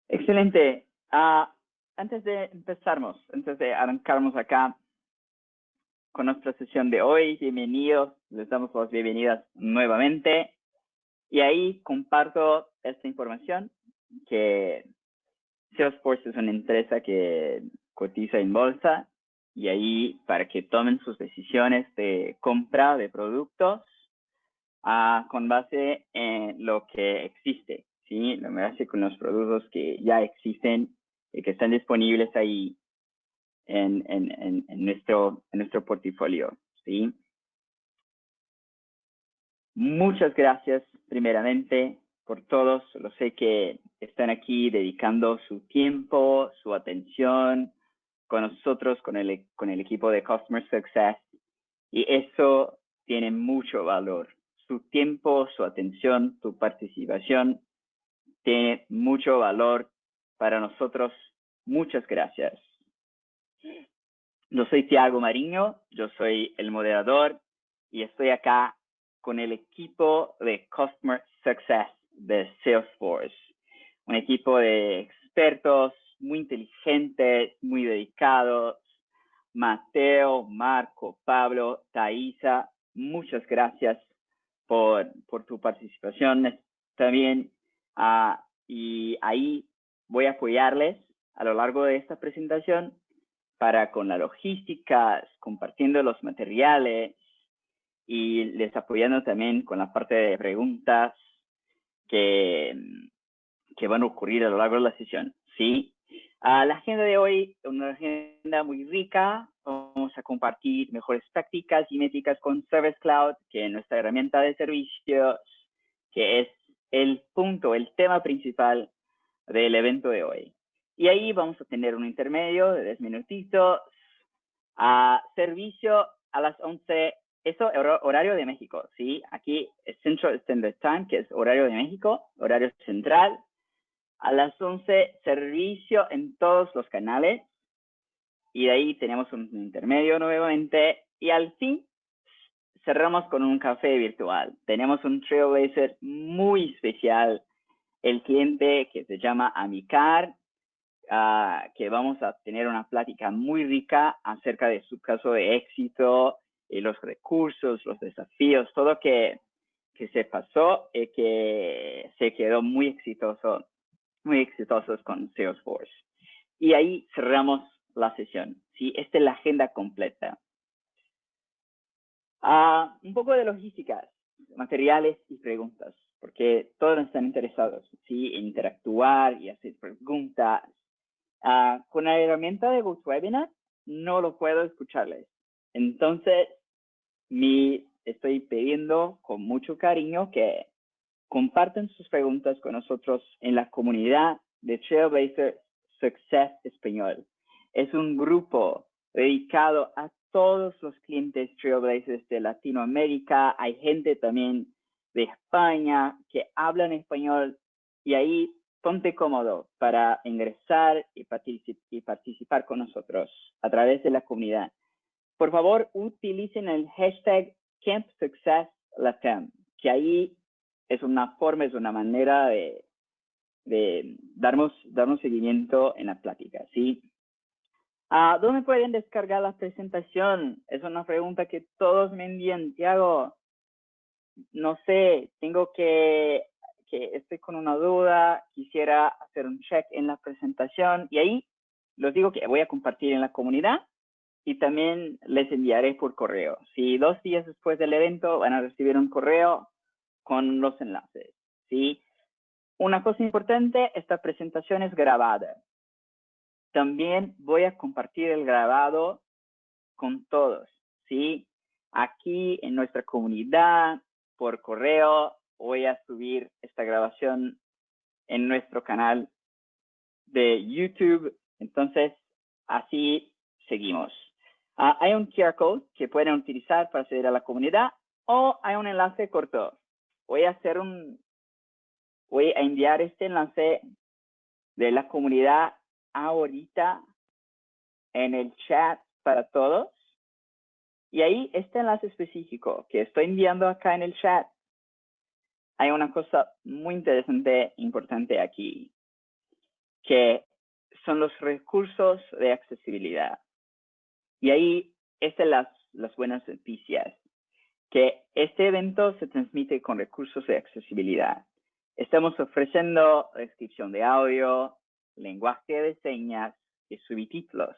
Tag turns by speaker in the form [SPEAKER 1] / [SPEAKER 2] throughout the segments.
[SPEAKER 1] Excelente. Antes de arrancarnos acá con nuestra sesión de hoy, bienvenidos, les damos las bienvenidas nuevamente. Y ahí comparto esta información que Salesforce es una empresa que cotiza en bolsa y ahí para que tomen sus decisiones de compra de productos con base en lo que existe, ¿sí? Con base con los productos que ya existen y que están disponibles ahí en nuestro portafolio, ¿sí? Muchas gracias primeramente por todos. Lo sé que están aquí dedicando su tiempo, su atención con nosotros, con el equipo de Customer Success. Y eso tiene mucho valor. Su tiempo, su atención, su participación tiene mucho valor para nosotros. Muchas gracias. Yo soy Thiago Mariño, yo soy el moderador y estoy acá con el equipo de Customer Success de Salesforce. Un equipo de expertos muy inteligentes, muy dedicados. Mateo, Marco, Pablo, Thaisa, muchas gracias por tu participación también. Y ahí voy a apoyarles a lo largo de esta presentación para con la logística, compartiendo los materiales y les apoyando también con la parte de preguntas que van a ocurrir a lo largo de la sesión, ¿sí? La agenda de hoy es una agenda muy rica. Vamos a compartir mejores prácticas y métricas con Service Cloud, que es nuestra herramienta de servicios, que es el tema principal del evento de hoy. Y ahí vamos a tener un intermedio de 10 minutitos, servicio a las 11, eso horario de México, ¿sí? Aquí es Central Standard Time, que es horario de México, horario central. A las 11, servicio en todos los canales. Y de ahí tenemos un intermedio nuevamente. Y al fin, cerramos con un café virtual. Tenemos un Trailblazer muy especial. El cliente que se llama Amicar, que vamos a tener una plática muy rica acerca de su caso de éxito, y los recursos, los desafíos, todo que se pasó y que se quedó muy exitosos con Salesforce. Y ahí cerramos la sesión. ¿Sí? Esta es la agenda completa. Un poco de logística, materiales y preguntas, porque todos están interesados, ¿sí? En interactuar y hacer preguntas. Con la herramienta de GoToWebinar no lo puedo escucharles. Entonces, estoy pidiendo con mucho cariño que compartan sus preguntas con nosotros en la comunidad de Trailblazer Success Español. Es un grupo dedicado a todos los clientes Trailblazers de Latinoamérica. Hay gente también de España que hablan español y ahí ponte cómodo para ingresar y participar con nosotros a través de la comunidad. Por favor, utilicen el hashtag CampSuccessLatam, que ahí es una manera de darnos seguimiento en la plática, ¿sí? ¿Dónde pueden descargar la presentación? Es una pregunta que todos me envían. Thiago, no sé, estoy con una duda, quisiera hacer un check en la presentación y ahí les digo que voy a compartir en la comunidad y también les enviaré por correo. Si 2 días después del evento van a recibir un correo con los enlaces, ¿sí? Una cosa importante, esta presentación es grabada. También voy a compartir el grabado con todos, ¿sí? Aquí en nuestra comunidad, por correo, voy a subir esta grabación en nuestro canal de YouTube. Entonces, así seguimos. Hay un QR code que pueden utilizar para acceder a la comunidad o hay un enlace corto. Voy a enviar este enlace de la comunidad ahorita en el chat para todos. Y ahí este enlace específico que estoy enviando acá en el chat, hay una cosa muy interesante, importante aquí, que son los recursos de accesibilidad. Y ahí están las buenas noticias, que este evento se transmite con recursos de accesibilidad. Estamos ofreciendo descripción de audio, lenguaje de señas y subtítulos.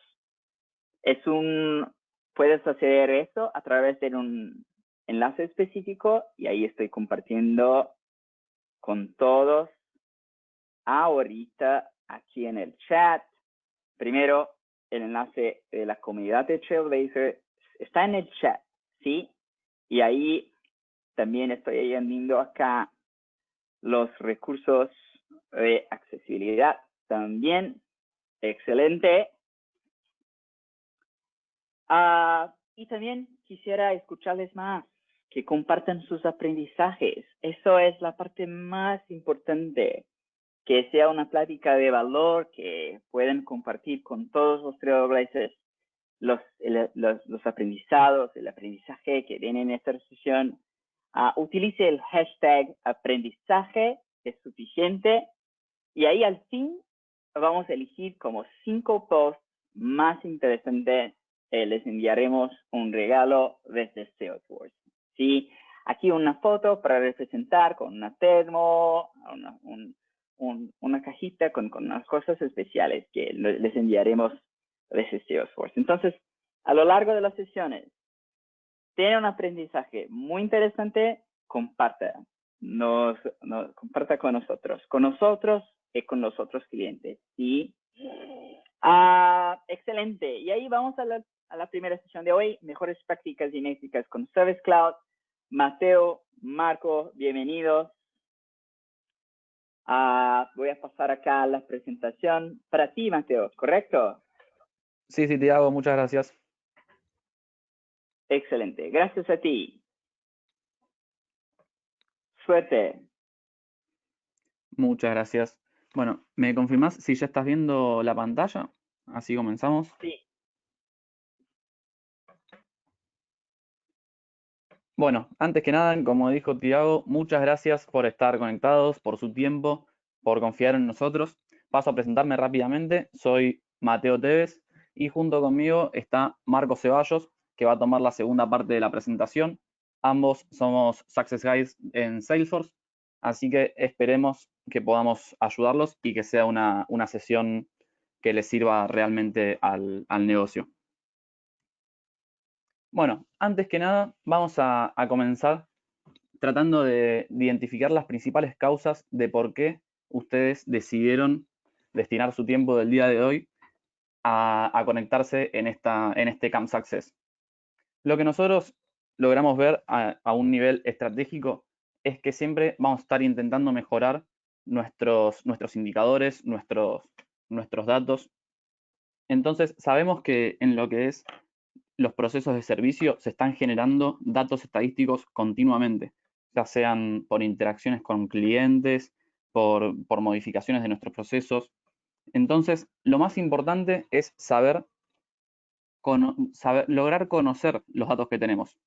[SPEAKER 1] Puedes hacer eso a través de un enlace específico y ahí estoy compartiendo con todos ahorita aquí en el chat. Primero, el enlace de la comunidad de Trailblazer está en el chat, ¿sí? Y ahí también estoy añadiendo acá los recursos de accesibilidad. También, excelente. Y también quisiera escucharles más, que compartan sus aprendizajes. Eso es la parte más importante, que sea una plática de valor, que puedan compartir con todos los Trailblazers los aprendizados, el aprendizaje que tienen en esta sesión. Utilice el hashtag aprendizaje, es suficiente. Y ahí al fin vamos a elegir como 5 posts más interesantes. Les enviaremos un regalo desde Salesforce. ¿Sí? Aquí una foto para representar con una termo, una cajita con unas cosas especiales que les enviaremos desde Salesforce. Entonces, a lo largo de las sesiones, tiene un aprendizaje muy interesante, comparta. Comparta con nosotros y con los otros clientes. ¿Sí? Excelente. Y ahí vamos a la primera sesión de hoy, mejores prácticas y métricas con Service Cloud. Mateo, Marco, bienvenidos. Voy a pasar acá la presentación para ti, Mateo, ¿correcto?
[SPEAKER 2] Sí, Tiago, muchas gracias.
[SPEAKER 1] Excelente, gracias a ti. Suerte.
[SPEAKER 2] Muchas gracias. Bueno, ¿me confirmás si ya estás viendo la pantalla? Así comenzamos.
[SPEAKER 1] Sí.
[SPEAKER 2] Bueno, antes que nada, como dijo Tiago, muchas gracias por estar conectados, por su tiempo, por confiar en nosotros. Paso a presentarme rápidamente. Soy Mateo Tevez y junto conmigo está Marco Ceballos, que va a tomar la segunda parte de la presentación. Ambos somos Success Guys en Salesforce, así que esperemos que podamos ayudarlos y que sea una sesión que les sirva realmente al negocio. Bueno, antes que nada, vamos a comenzar tratando de identificar las principales causas de por qué ustedes decidieron destinar su tiempo del día de hoy a conectarse en este Camp Success. Lo que nosotros logramos ver a un nivel estratégico es que siempre vamos a estar intentando mejorar nuestros indicadores, nuestros datos. Entonces, sabemos que en lo que es los procesos de servicio se están generando datos estadísticos continuamente, ya sean por interacciones con clientes, por modificaciones de nuestros procesos. Entonces, lo más importante es lograr conocer los datos que tenemos.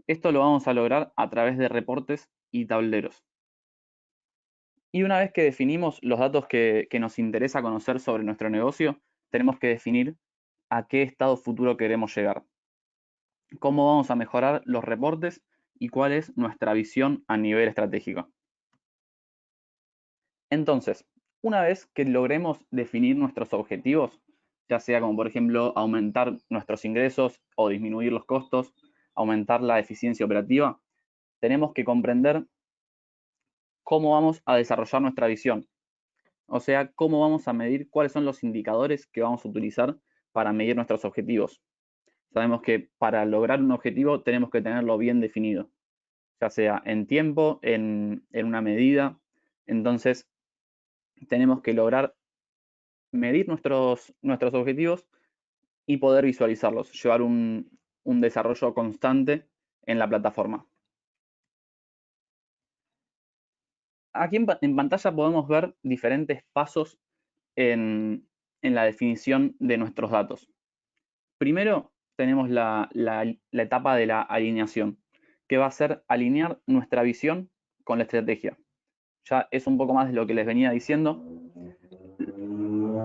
[SPEAKER 2] Esto lo vamos a lograr a través de reportes y tableros. Y una vez que definimos los datos que nos interesa conocer sobre nuestro negocio, tenemos que definir a qué estado futuro queremos llegar, cómo vamos a mejorar los reportes y cuál es nuestra visión a nivel estratégico. Entonces, una vez que logremos definir nuestros objetivos, ya sea como por ejemplo aumentar nuestros ingresos o disminuir los costos, aumentar la eficiencia operativa, tenemos que comprender cómo vamos a desarrollar nuestra visión. O sea, cómo vamos a medir cuáles son los indicadores que vamos a utilizar para medir nuestros objetivos. Sabemos que para lograr un objetivo tenemos que tenerlo bien definido, ya sea en tiempo, en una medida. Entonces, tenemos que lograr medir nuestros objetivos y poder visualizarlos, llevar un desarrollo constante en la plataforma. Aquí en pantalla podemos ver diferentes pasos en la definición de nuestros datos. Primero tenemos la etapa de la alineación, que va a ser alinear nuestra visión con la estrategia. Ya es un poco más de lo que les venía diciendo.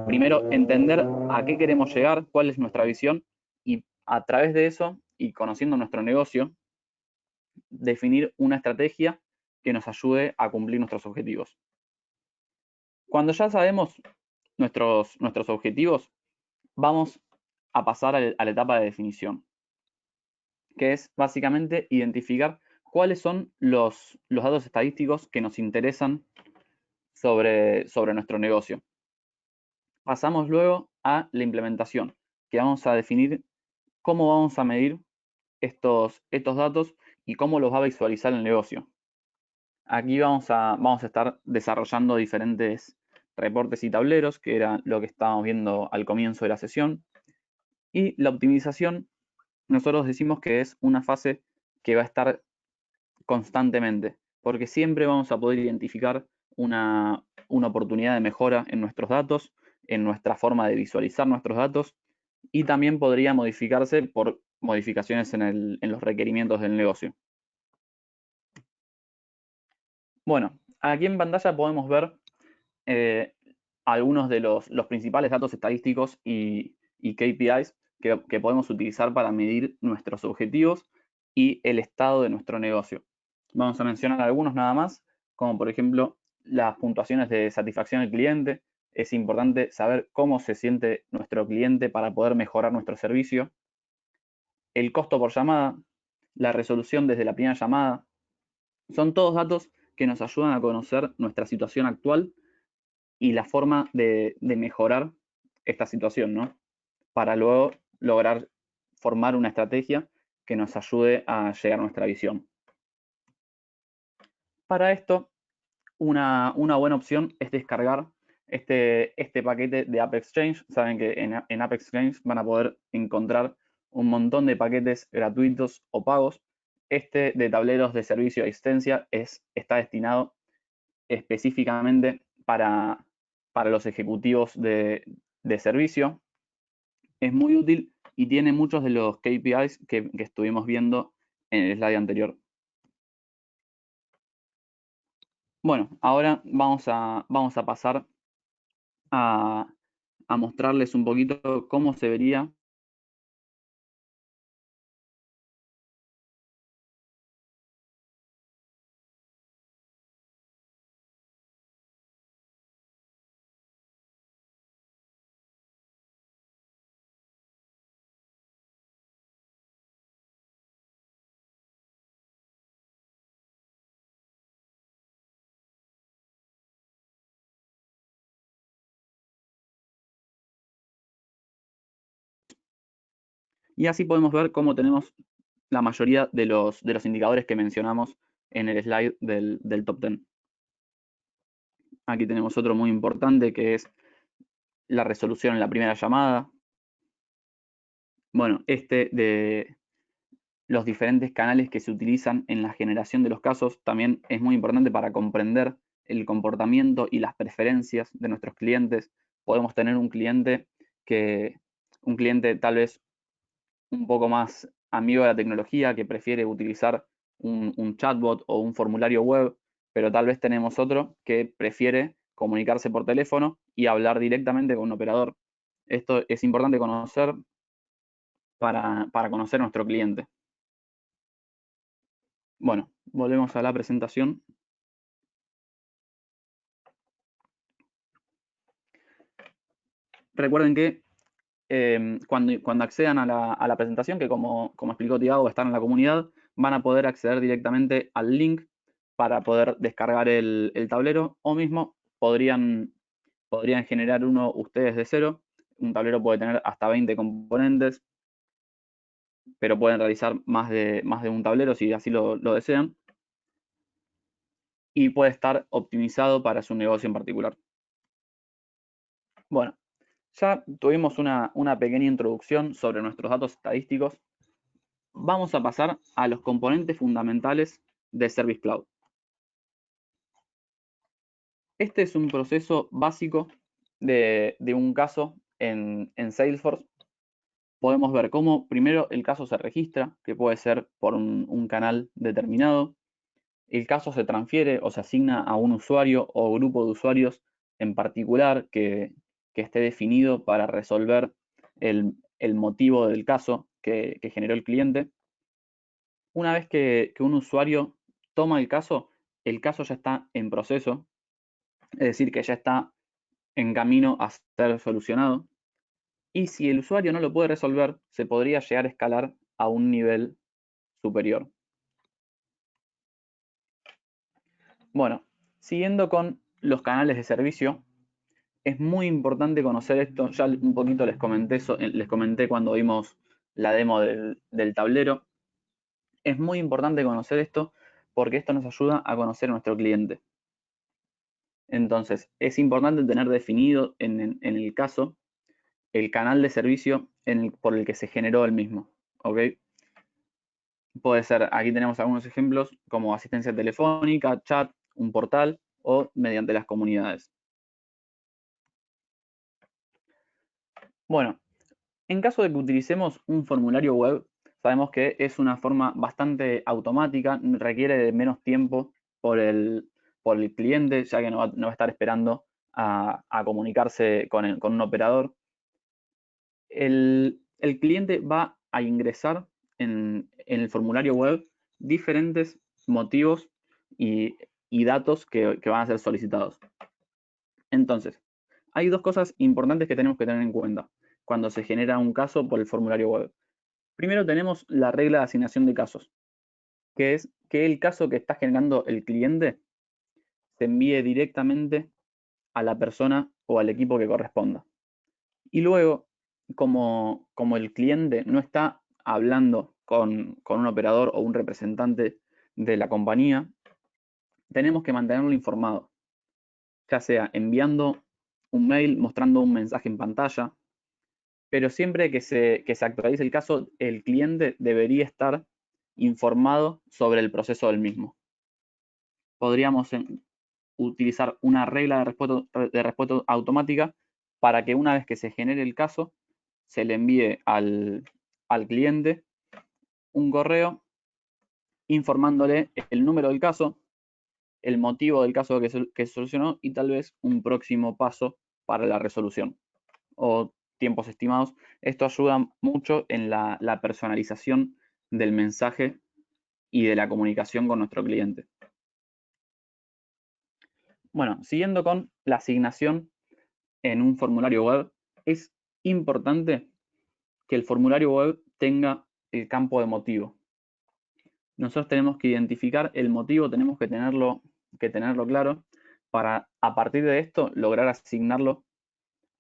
[SPEAKER 2] primero entender a qué queremos llegar, cuál es nuestra visión, y a través de eso, y conociendo nuestro negocio, definir una estrategia que nos ayude a cumplir nuestros objetivos. Cuando ya sabemos nuestros objetivos, vamos a pasar a la etapa de definición, que es básicamente identificar cuáles son los datos estadísticos que nos interesan sobre nuestro negocio. Pasamos luego a la implementación, que vamos a definir cómo vamos a medir estos datos y cómo los va a visualizar el negocio. Aquí vamos a estar desarrollando diferentes reportes y tableros, que era lo que estábamos viendo al comienzo de la sesión. Y la optimización, nosotros decimos que es una fase que va a estar constantemente, porque siempre vamos a poder identificar una oportunidad de mejora en nuestros datos, en nuestra forma de visualizar nuestros datos, y también podría modificarse por modificaciones en los requerimientos del negocio. Bueno, aquí en pantalla podemos ver algunos de los principales datos estadísticos y KPIs que podemos utilizar para medir nuestros objetivos y el estado de nuestro negocio. Vamos a mencionar algunos nada más, como por ejemplo las puntuaciones de satisfacción del cliente. Es importante saber cómo se siente nuestro cliente para poder mejorar nuestro servicio. El costo por llamada, la resolución desde la primera llamada, son todos datos que nos ayudan a conocer nuestra situación actual y la forma de mejorar esta situación, ¿no? Para luego lograr formar una estrategia que nos ayude a llegar a nuestra visión. Para esto, una buena opción es descargar este paquete de App Exchange. Saben que en App Exchange van a poder encontrar un montón de paquetes gratuitos o pagos. Este de tableros de servicio a asistencia está destinado específicamente para los ejecutivos de servicio. Es muy útil y tiene muchos de los KPIs que estuvimos viendo en el slide anterior. Bueno, ahora vamos a pasar a mostrarles un poquito cómo se vería y así podemos ver cómo tenemos la mayoría de los indicadores que mencionamos en el slide del top 10. Aquí tenemos otro muy importante que es la resolución en la primera llamada. Bueno, de los diferentes canales que se utilizan en la generación de los casos también es muy importante para comprender el comportamiento y las preferencias de nuestros clientes. Podemos tener un cliente tal vez un poco más amigo de la tecnología, que prefiere utilizar un chatbot o un formulario web, pero tal vez tenemos otro que prefiere comunicarse por teléfono y hablar directamente con un operador. Esto es importante conocer para conocer a nuestro cliente. Bueno, volvemos a la presentación. Recuerden que cuando accedan a la presentación, que como explicó Tiago, están en la comunidad, van a poder acceder directamente al link para poder descargar el tablero, o mismo podrían generar uno ustedes de cero. Un tablero puede tener hasta 20 componentes, pero pueden realizar más de un tablero si así lo desean. Y puede estar optimizado para su negocio en particular. Bueno, ya tuvimos una pequeña introducción sobre nuestros datos estadísticos. Vamos a pasar a los componentes fundamentales de Service Cloud. Este es un proceso básico de un caso en Salesforce. Podemos ver cómo primero el caso se registra, que puede ser por un canal determinado. El caso se transfiere o se asigna a un usuario o grupo de usuarios en particular que que esté definido para resolver el motivo del caso que generó el cliente. Una vez que un usuario toma el caso ya está en proceso, es decir, que ya está en camino a ser solucionado. Y si el usuario no lo puede resolver, se podría llegar a escalar a un nivel superior. Bueno, siguiendo con los canales de servicio, es muy importante conocer esto. Ya un poquito les comenté cuando vimos la demo del tablero. Es muy importante conocer esto porque esto nos ayuda a conocer a nuestro cliente. Entonces, es importante tener definido en el caso el canal de servicio por el que se generó el mismo. ¿Ok? Puede ser, aquí tenemos algunos ejemplos como asistencia telefónica, chat, un portal o mediante las comunidades. Bueno, en caso de que utilicemos un formulario web, sabemos que es una forma bastante automática, requiere de menos tiempo por el cliente, ya que no va a estar esperando a comunicarse con un operador. El cliente va a ingresar en el formulario web diferentes motivos y datos que van a ser solicitados. Entonces, hay dos cosas importantes que tenemos que tener en cuenta cuando se genera un caso por el formulario web. Primero tenemos la regla de asignación de casos, que es que el caso que está generando el cliente se envíe directamente a la persona o al equipo que corresponda. Y luego, como el cliente no está hablando con un operador o un representante de la compañía, tenemos que mantenerlo informado, ya sea enviando un mail, mostrando un mensaje en pantalla, pero siempre que se actualice el caso, el cliente debería estar informado sobre el proceso del mismo. Podríamos utilizar una regla de respuesta automática para que una vez que se genere el caso, se le envíe al cliente un correo informándole el número del caso, el motivo del caso que se solucionó y tal vez un próximo paso para la resolución o tiempos estimados. Esto ayuda mucho en la personalización del mensaje y de la comunicación con nuestro cliente. Bueno, siguiendo con la asignación en un formulario web, es importante que el formulario web tenga el campo de motivo. Nosotros tenemos que identificar el motivo, tenemos que tenerlo claro para, a partir de esto, lograr asignarlo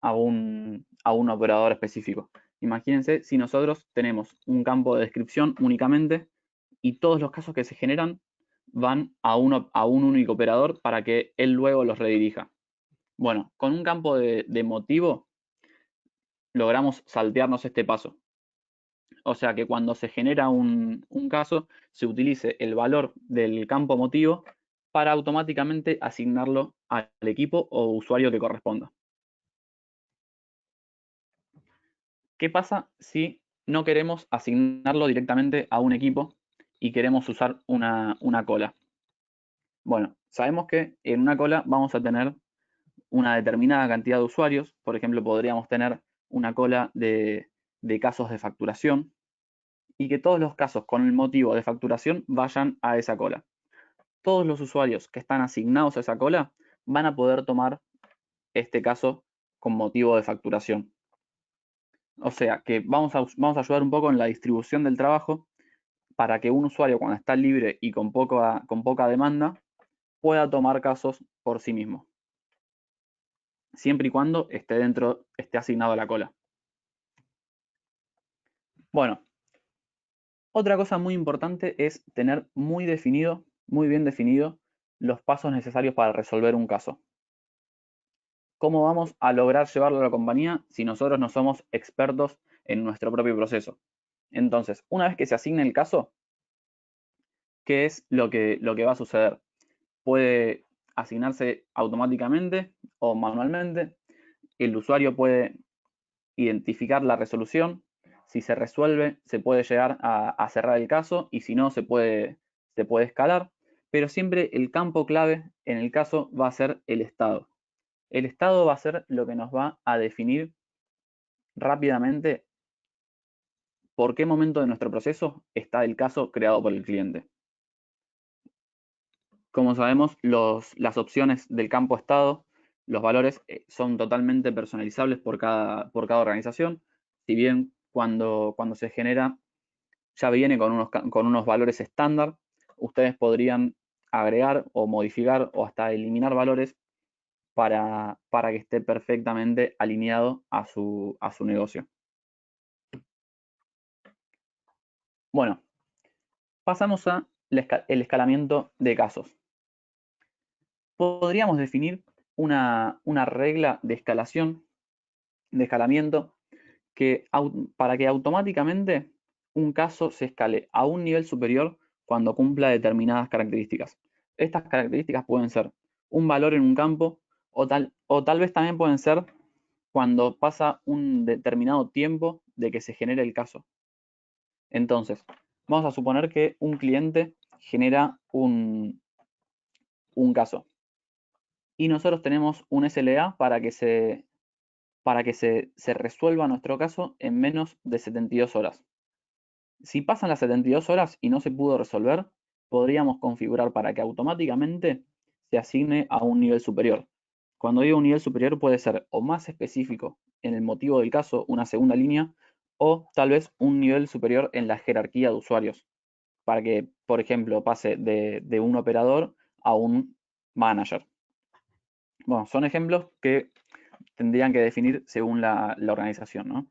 [SPEAKER 2] a un operador específico. Imagínense si nosotros tenemos un campo de descripción únicamente y todos los casos que se generan van a un único operador para que él luego los redirija. Bueno, con un campo de motivo logramos saltearnos este paso. O sea que cuando se genera un caso, se utilice el valor del campo motivo para automáticamente asignarlo al equipo o usuario que corresponda. ¿Qué pasa si no queremos asignarlo directamente a un equipo y queremos usar una cola? Bueno, sabemos que en una cola vamos a tener una determinada cantidad de usuarios. Por ejemplo, podríamos tener una cola de casos de facturación y que todos los casos con el motivo de facturación vayan a esa cola. Todos los usuarios que están asignados a esa cola van a poder tomar este caso con motivo de facturación. O sea que vamos a ayudar un poco en la distribución del trabajo para que un usuario cuando está libre y con poca demanda pueda tomar casos por sí mismo, siempre y cuando esté asignado a la cola. Bueno, otra cosa muy importante es tener muy bien definido los pasos necesarios para resolver un caso. ¿Cómo vamos a lograr llevarlo a la compañía si nosotros no somos expertos en nuestro propio proceso? Entonces, una vez que se asigne el caso, ¿qué es lo que va a suceder? Puede asignarse automáticamente o manualmente. El usuario puede identificar la resolución. Si se resuelve, se puede llegar a cerrar el caso y si no, se puede escalar. Pero siempre el campo clave en el caso va a ser el estado. El estado va a ser lo que nos va a definir rápidamente por qué momento de nuestro proceso está el caso creado por el cliente. Como sabemos, las opciones del campo estado, los valores son totalmente personalizables por cada organización. Si bien cuando se genera ya viene con unos valores estándar, ustedes podrían agregar o modificar o hasta eliminar valores para que esté perfectamente alineado a su negocio. Bueno, pasamos a el escalamiento de casos. Podríamos definir una regla de escalación, de escalamiento, para que automáticamente un caso se escale a un nivel superior cuando cumpla determinadas características. Estas características pueden ser un valor en un campo o tal vez también pueden ser cuando pasa un determinado tiempo de que se genere el caso. Entonces, vamos a suponer que un cliente genera un caso y nosotros tenemos un SLA para que se resuelva nuestro caso en menos de 72 horas. Si pasan las 72 horas y no se pudo resolver, podríamos configurar para que automáticamente se asigne a un nivel superior. Cuando digo un nivel superior puede ser o más específico en el motivo del caso, una segunda línea, o tal vez un nivel superior en la jerarquía de usuarios, para que, por ejemplo, pase de un operador a un manager. Bueno, son ejemplos que tendrían que definir según la organización, ¿no?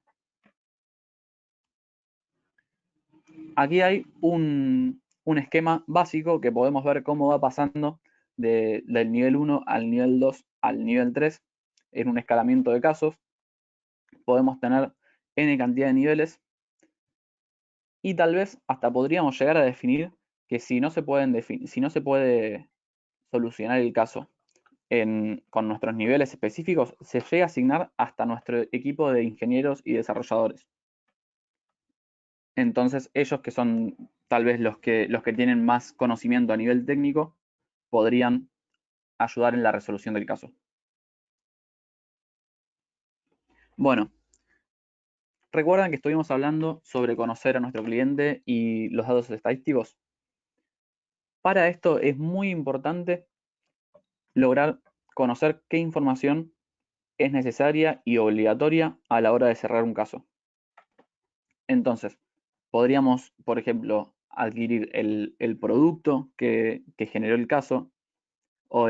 [SPEAKER 2] Aquí hay un esquema básico que podemos ver cómo va pasando del nivel 1 al nivel 2 al nivel 3 en un escalamiento de casos. Podemos tener n cantidad de niveles y tal vez hasta podríamos llegar a definir que si no se puede solucionar el caso con nuestros niveles específicos, se llega a asignar hasta nuestro equipo de ingenieros y desarrolladores. Entonces, ellos que son tal vez los que tienen más conocimiento a nivel técnico, podrían ayudar en la resolución del caso. Bueno, recuerdan que estuvimos hablando sobre conocer a nuestro cliente y los datos estadísticos. Para esto es muy importante lograr conocer qué información es necesaria y obligatoria a la hora de cerrar un caso. Entonces, podríamos, por ejemplo, adquirir el producto que generó el caso, o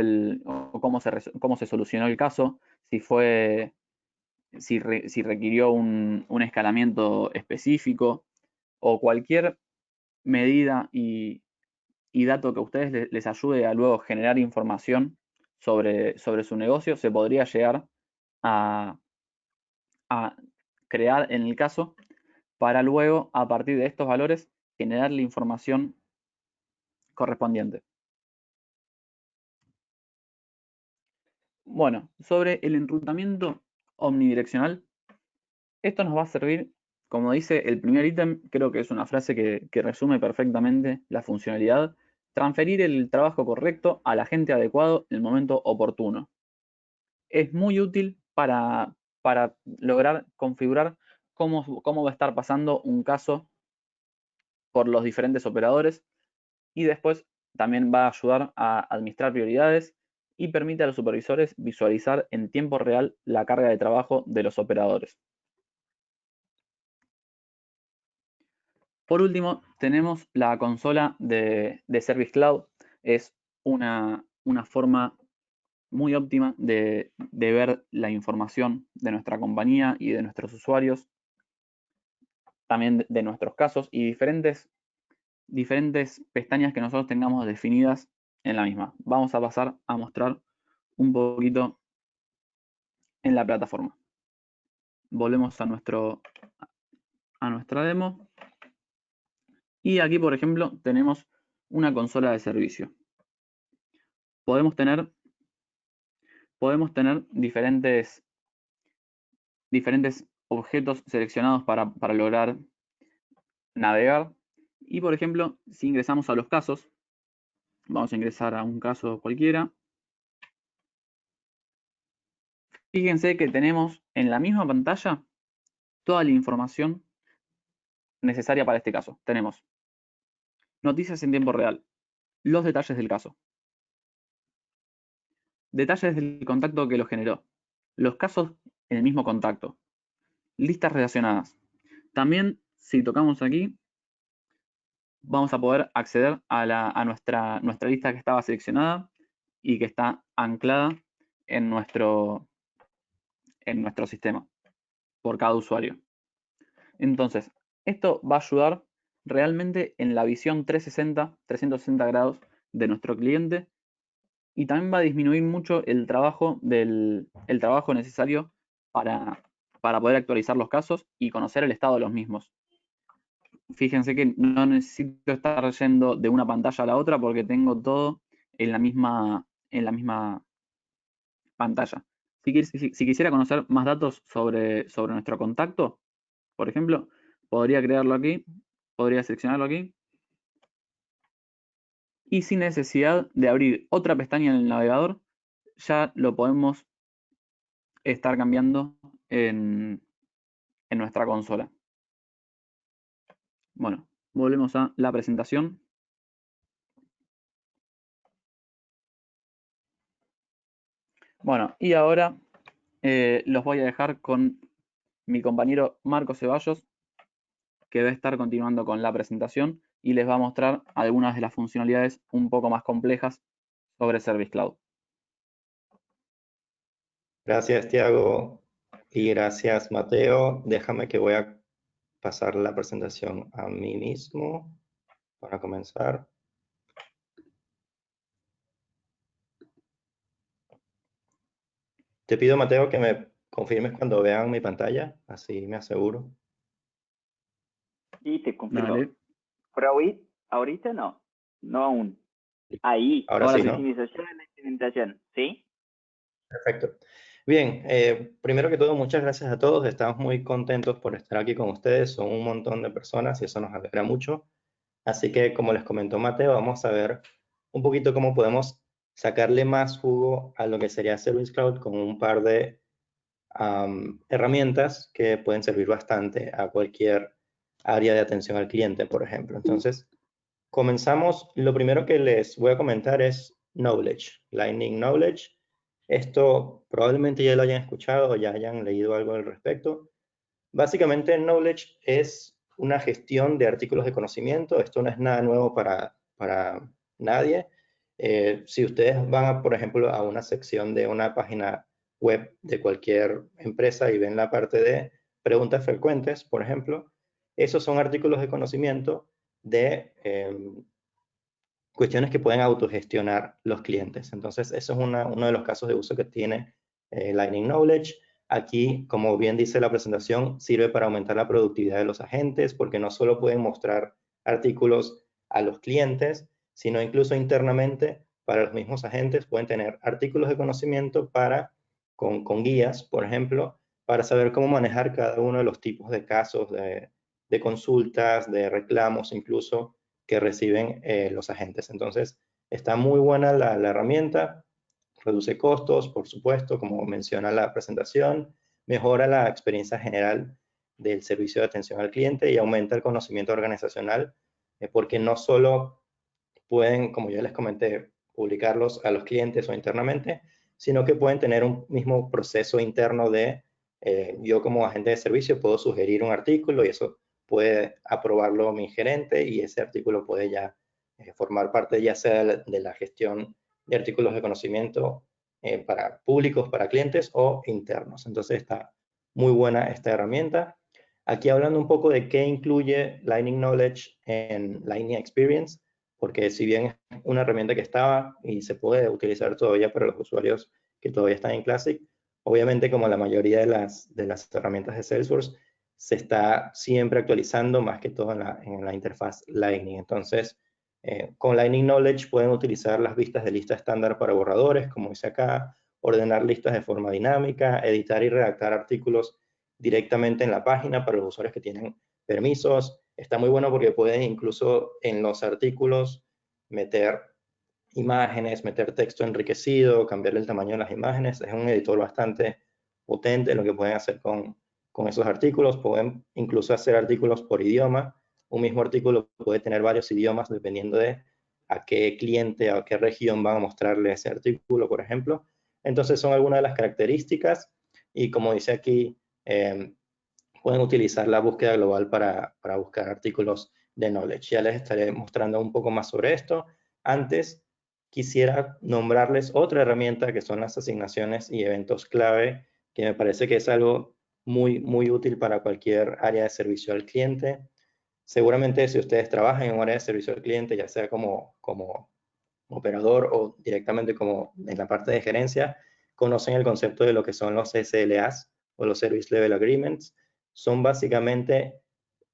[SPEAKER 2] cómo se solucionó el caso, si requirió un escalamiento específico, o cualquier medida y dato que a ustedes les ayude a luego generar información sobre su negocio, se podría llegar a crear en el caso para luego, a partir de estos valores, generar la información correspondiente. Bueno, sobre el enrutamiento omnidireccional, esto nos va a servir, como dice el primer ítem, creo que es una frase que resume perfectamente la funcionalidad: transferir el trabajo correcto al agente adecuado en el momento oportuno. Es muy útil para lograr configurar cómo va a estar pasando un caso por los diferentes operadores, y después también va a ayudar a administrar prioridades y permite a los supervisores visualizar en tiempo real la carga de trabajo de los operadores. Por último, tenemos la consola de Service Cloud. Es una forma muy óptima de ver la información de nuestra compañía y de nuestros usuarios, también de nuestros casos y diferentes pestañas que nosotros tengamos definidas en la misma. Vamos a pasar a mostrar un poquito en la plataforma. Volvemos a nuestra demo. Y aquí, por ejemplo, tenemos una consola de servicio. Podemos tener diferentes objetos seleccionados para lograr navegar. Y, por ejemplo, si ingresamos a los casos, vamos a ingresar a un caso cualquiera. Fíjense que tenemos en la misma pantalla toda la información necesaria para este caso. Tenemos noticias en tiempo real, los detalles del caso, detalles del contacto que lo generó, los casos en el mismo contacto, listas relacionadas. También, si tocamos aquí, vamos a poder acceder a nuestra lista que estaba seleccionada y que está anclada en nuestro sistema por cada usuario. Entonces, esto va a ayudar realmente en la visión 360 grados de nuestro cliente, y también va a disminuir mucho el trabajo necesario para poder actualizar los casos y conocer el estado de los mismos. Fíjense que no necesito estar yendo de una pantalla a la otra porque tengo todo en la misma pantalla. Si quisiera conocer más datos sobre nuestro contacto, por ejemplo, podría crearlo aquí, podría seleccionarlo aquí, y sin necesidad de abrir otra pestaña en el navegador, ya lo podemos estar cambiando en nuestra consola. Bueno, volvemos a la presentación. Bueno, y ahora los voy a dejar con mi compañero Marco Ceballos, que va a estar continuando con la presentación y les va a mostrar algunas de las funcionalidades un poco más complejas sobre Service Cloud.
[SPEAKER 3] Gracias, Tiago, y gracias, Mateo. Déjame que voy a pasar la presentación a mí mismo para comenzar. Te pido, Mateo, que me confirmes cuando vean mi pantalla, así me aseguro.
[SPEAKER 1] Y te confirmo.
[SPEAKER 2] Dale.
[SPEAKER 1] Por ahorita no aún. Ahí,
[SPEAKER 3] Ahora
[SPEAKER 1] con
[SPEAKER 3] sí,
[SPEAKER 1] la
[SPEAKER 3] ¿no?
[SPEAKER 1] customización y la implementación, ¿sí?
[SPEAKER 3] Perfecto. Bien, primero que todo, muchas gracias a todos. Estamos muy contentos por estar aquí con ustedes. Son un montón de personas y eso nos alegra mucho. Así que, como les comentó Mateo, vamos a ver un poquito cómo podemos sacarle más jugo a lo que sería Service Cloud con un par de herramientas que pueden servir bastante a cualquier área de atención al cliente, por ejemplo. Entonces, comenzamos. Lo primero que les voy a comentar es Knowledge, Lightning Knowledge. Esto probablemente ya lo hayan escuchado o ya hayan leído algo al respecto. Básicamente, Knowledge es una gestión de artículos de conocimiento. Esto no es nada nuevo para nadie. Si ustedes van, por ejemplo, a una sección de una página web de cualquier empresa y ven la parte de preguntas frecuentes, por ejemplo, esos son artículos de conocimiento de cuestiones que pueden autogestionar los clientes. Entonces, eso es uno de los casos de uso que tiene Lightning Knowledge. Aquí, como bien dice la presentación, sirve para aumentar la productividad de los agentes, porque no solo pueden mostrar artículos a los clientes, sino incluso internamente para los mismos agentes pueden tener artículos de conocimiento con guías, por ejemplo, para saber cómo manejar cada uno de los tipos de casos de consultas, de reclamos incluso, que reciben los agentes. Entonces, está muy buena la herramienta, reduce costos, por supuesto, como menciona la presentación, mejora la experiencia general del servicio de atención al cliente y aumenta el conocimiento organizacional, porque no solo pueden, como yo les comenté, publicarlos a los clientes o internamente, sino que pueden tener un mismo proceso interno de yo como agente de servicio puedo sugerir un artículo y eso puede aprobarlo mi gerente y ese artículo puede ya formar parte ya sea de la gestión de artículos de conocimiento para públicos, para clientes o internos. Entonces está muy buena esta herramienta. Aquí hablando un poco de qué incluye Lightning Knowledge en Lightning Experience, porque si bien es una herramienta que estaba y se puede utilizar todavía para los usuarios que todavía están en Classic, obviamente como la mayoría de las herramientas de Salesforce, se está siempre actualizando más que todo en la interfaz Lightning. Entonces, con Lightning Knowledge pueden utilizar las vistas de lista estándar para borradores, como dice acá, ordenar listas de forma dinámica, editar y redactar artículos directamente en la página para los usuarios que tienen permisos. Está muy bueno porque pueden incluso en los artículos meter imágenes, meter texto enriquecido, cambiar el tamaño de las imágenes. Es un editor bastante potente lo que pueden hacer con esos artículos. Pueden incluso hacer artículos por idioma. Un mismo artículo puede tener varios idiomas dependiendo de a qué cliente o a qué región van a mostrarle ese artículo, por ejemplo. Entonces son algunas de las características y como dice aquí, pueden utilizar la búsqueda global para buscar artículos de knowledge. Ya les estaré mostrando un poco más sobre esto. Antes, quisiera nombrarles otra herramienta que son las asignaciones y eventos clave, que me parece que es algo muy, muy útil para cualquier área de servicio al cliente. Seguramente si ustedes trabajan en un área de servicio al cliente, ya sea como operador o directamente como en la parte de gerencia, conocen el concepto de lo que son los SLAs o los Service Level Agreements. Son básicamente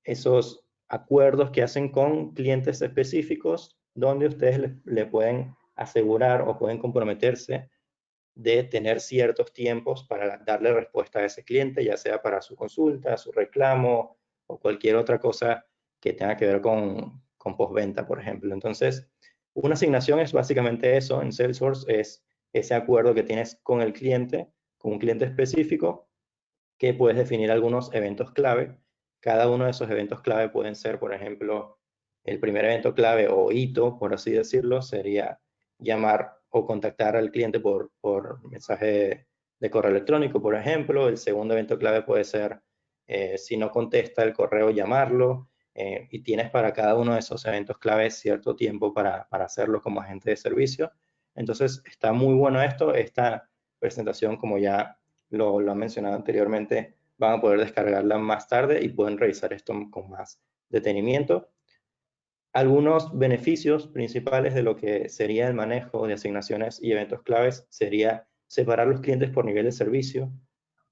[SPEAKER 3] esos acuerdos que hacen con clientes específicos donde ustedes le pueden asegurar o pueden comprometerse de tener ciertos tiempos para darle respuesta a ese cliente, ya sea para su consulta, su reclamo o cualquier otra cosa que tenga que ver con postventa, por ejemplo. Entonces, una asignación es básicamente eso en Salesforce, es ese acuerdo que tienes con el cliente, con un cliente específico, que puedes definir algunos eventos clave. Cada uno de esos eventos clave pueden ser, por ejemplo, el primer evento clave o hito, por así decirlo, sería llamar o contactar al cliente por mensaje de correo electrónico, por ejemplo. El segundo evento clave puede ser, si no contesta el correo, llamarlo. Y tienes para cada uno de esos eventos clave cierto tiempo para hacerlo como agente de servicio. Entonces, está muy bueno esto. Esta presentación, como ya lo han mencionado anteriormente, van a poder descargarla más tarde y pueden revisar esto con más detenimiento. Algunos beneficios principales de lo que sería el manejo de asignaciones y eventos claves sería separar los clientes por nivel de servicio,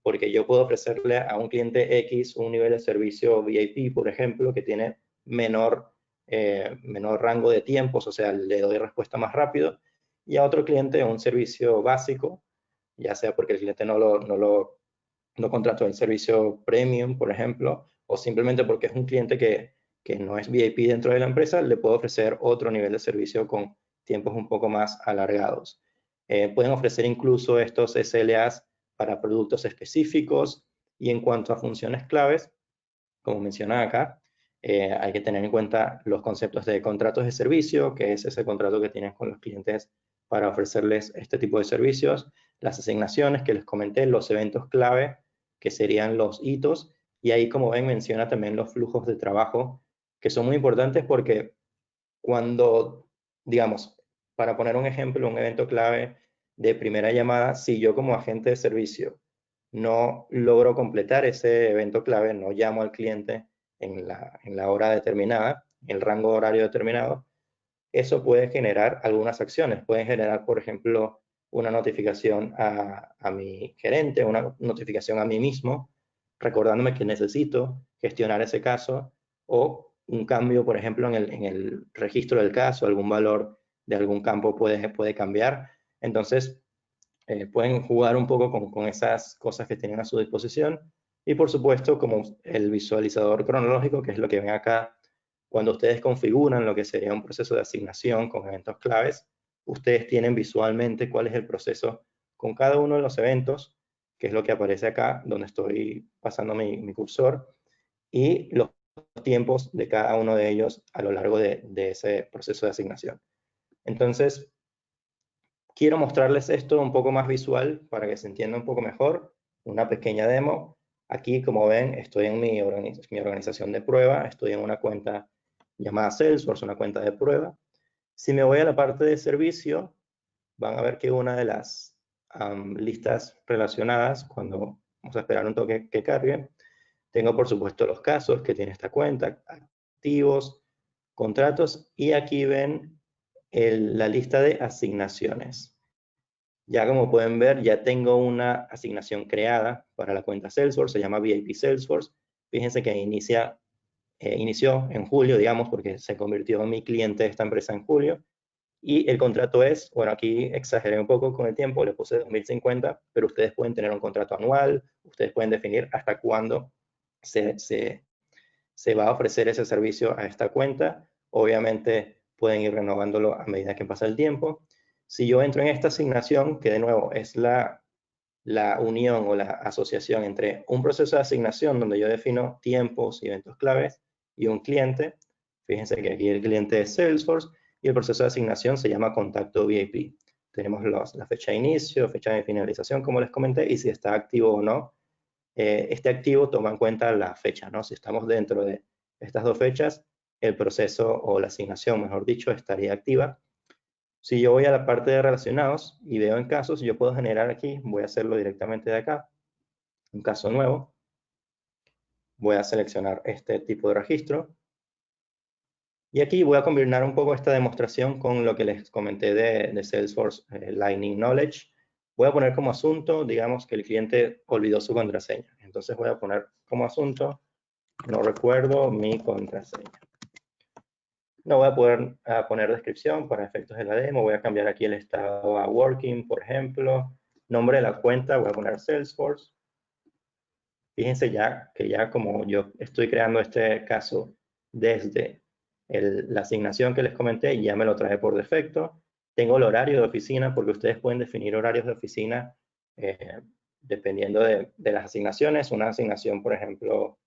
[SPEAKER 3] porque yo puedo ofrecerle a un cliente X un nivel de servicio VIP, por ejemplo, que tiene menor rango de tiempos, o sea, le doy respuesta más rápido, y a otro cliente un servicio básico, ya sea porque el cliente no contrató el servicio premium, por ejemplo, o simplemente porque es un cliente que no es VIP dentro de la empresa, le puedo ofrecer otro nivel de servicio con tiempos un poco más alargados. Pueden ofrecer incluso estos SLAs para productos específicos y en cuanto a funciones claves, como mencionan acá, hay que tener en cuenta los conceptos de contratos de servicio, que es ese contrato que tienen con los clientes para ofrecerles este tipo de servicios, las asignaciones que les comenté, los eventos clave, que serían los hitos, y ahí, como ven, menciona también los flujos de trabajo, que son muy importantes porque cuando, digamos, para poner un ejemplo, un evento clave de primera llamada, si yo como agente de servicio no logro completar ese evento clave, no llamo al cliente en la hora determinada, en el rango horario determinado, eso puede generar algunas acciones. Pueden generar, por ejemplo, una notificación a mi gerente, una notificación a mí mismo, recordándome que necesito gestionar ese caso, o un cambio, por ejemplo, en el registro del caso, algún valor de algún campo puede cambiar. Entonces, pueden jugar un poco con esas cosas que tienen a su disposición. Y por supuesto, como el visualizador cronológico, que es lo que ven acá, cuando ustedes configuran lo que sería un proceso de asignación con eventos claves, ustedes tienen visualmente cuál es el proceso con cada uno de los eventos, que es lo que aparece acá, donde estoy pasando mi cursor, y los tiempos de cada uno de ellos a lo largo de ese proceso de asignación. Entonces, quiero mostrarles esto un poco más visual para que se entienda un poco mejor, una pequeña demo. Aquí, como ven, estoy en mi organización de prueba, estoy en una cuenta llamada Salesforce, una cuenta de prueba. Si me voy a la parte de servicio, van a ver que una de las listas relacionadas, cuando vamos a esperar un toque que cargue, tengo por supuesto los casos que tiene esta cuenta, activos, contratos, y aquí ven la lista de asignaciones. Ya como pueden ver, ya tengo una asignación creada para la cuenta Salesforce, se llama VIP Salesforce. Fíjense que inició en julio, digamos, porque se convirtió en mi cliente de esta empresa en julio. Y el contrato es, bueno, aquí exageré un poco con el tiempo, le puse 2050, pero ustedes pueden tener un contrato anual, ustedes pueden definir hasta cuándo se va a ofrecer ese servicio a esta cuenta. Obviamente pueden ir renovándolo a medida que pasa el tiempo. Si yo entro en esta asignación, que de nuevo es la la unión o la asociación entre un proceso de asignación donde yo defino tiempos y eventos claves y un cliente. Fíjense que aquí el cliente es Salesforce y el proceso de asignación se llama contacto VIP. Tenemos la fecha de inicio, fecha de finalización, como les comenté, y si está activo o no. Este activo toma en cuenta la fecha, ¿no? Si estamos dentro de estas dos fechas, el proceso o la asignación, mejor dicho, estaría activa. Si yo voy a la parte de relacionados y veo en casos, yo puedo generar aquí, voy a hacerlo directamente de acá, un caso nuevo. Voy a seleccionar este tipo de registro. Y aquí voy a combinar un poco esta demostración con lo que les comenté de Salesforce Lightning Knowledge. Voy a poner como asunto, digamos que el cliente olvidó su contraseña. Entonces voy a poner como asunto, no recuerdo mi contraseña. No voy a poner descripción para efectos de la demo. Voy a cambiar aquí el estado a working, por ejemplo. Nombre de la cuenta, voy a poner Salesforce. Fíjense ya que ya como yo estoy creando este caso desde la asignación que les comenté, ya me lo trae por defecto. Tengo el horario de oficina, porque ustedes pueden definir horarios de oficina dependiendo de las asignaciones. Una asignación, por ejemplo,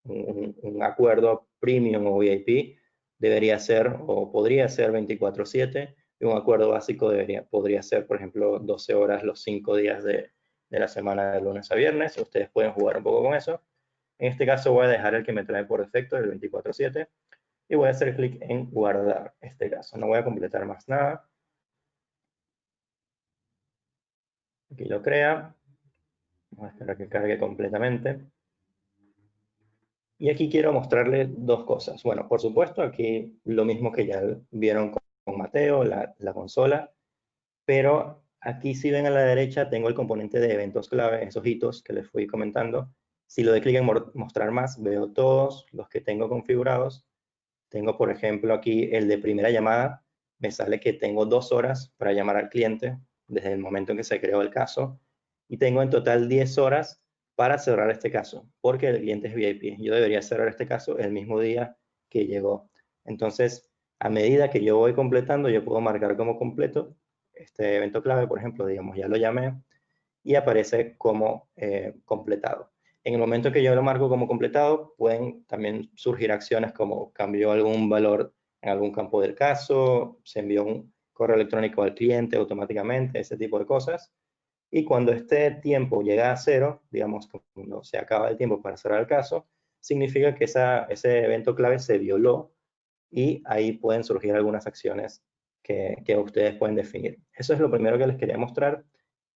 [SPEAKER 3] un acuerdo premium o VIP debería ser o podría ser 24/7, y un acuerdo básico podría ser, por ejemplo, 12 horas los 5 días de la semana de lunes a viernes. Ustedes pueden jugar un poco con eso. En este caso voy a dejar el que me trae por defecto, el 24/7, y voy a hacer clic en guardar este caso. No voy a completar más nada. Aquí lo crea. Vamos a esperar que cargue completamente. Y aquí quiero mostrarles dos cosas. Bueno, por supuesto, aquí lo mismo que ya vieron con Mateo, la consola, pero aquí si ven a la derecha tengo el componente de eventos clave, esos hitos que les fui comentando. Si lo doy clic en mostrar más, veo todos los que tengo configurados. Tengo, por ejemplo, aquí el de primera llamada. Me sale que tengo 2 horas para llamar al cliente desde el momento en que se creó el caso. Y tengo en total 10 horas para cerrar este caso, porque el cliente es VIP. Yo debería cerrar este caso el mismo día que llegó. Entonces, a medida que yo voy completando, yo puedo marcar como completo este evento clave, por ejemplo, digamos, ya lo llamé, y aparece como completado. En el momento que yo lo marco como completado, pueden también surgir acciones como cambió algún valor en algún campo del caso, se envió un correo electrónico al cliente automáticamente, ese tipo de cosas. Y cuando este tiempo llega a 0, digamos, cuando se acaba el tiempo para cerrar el caso, significa que ese evento clave se violó, y ahí pueden surgir algunas acciones que ustedes pueden definir. Eso es lo primero que les quería mostrar.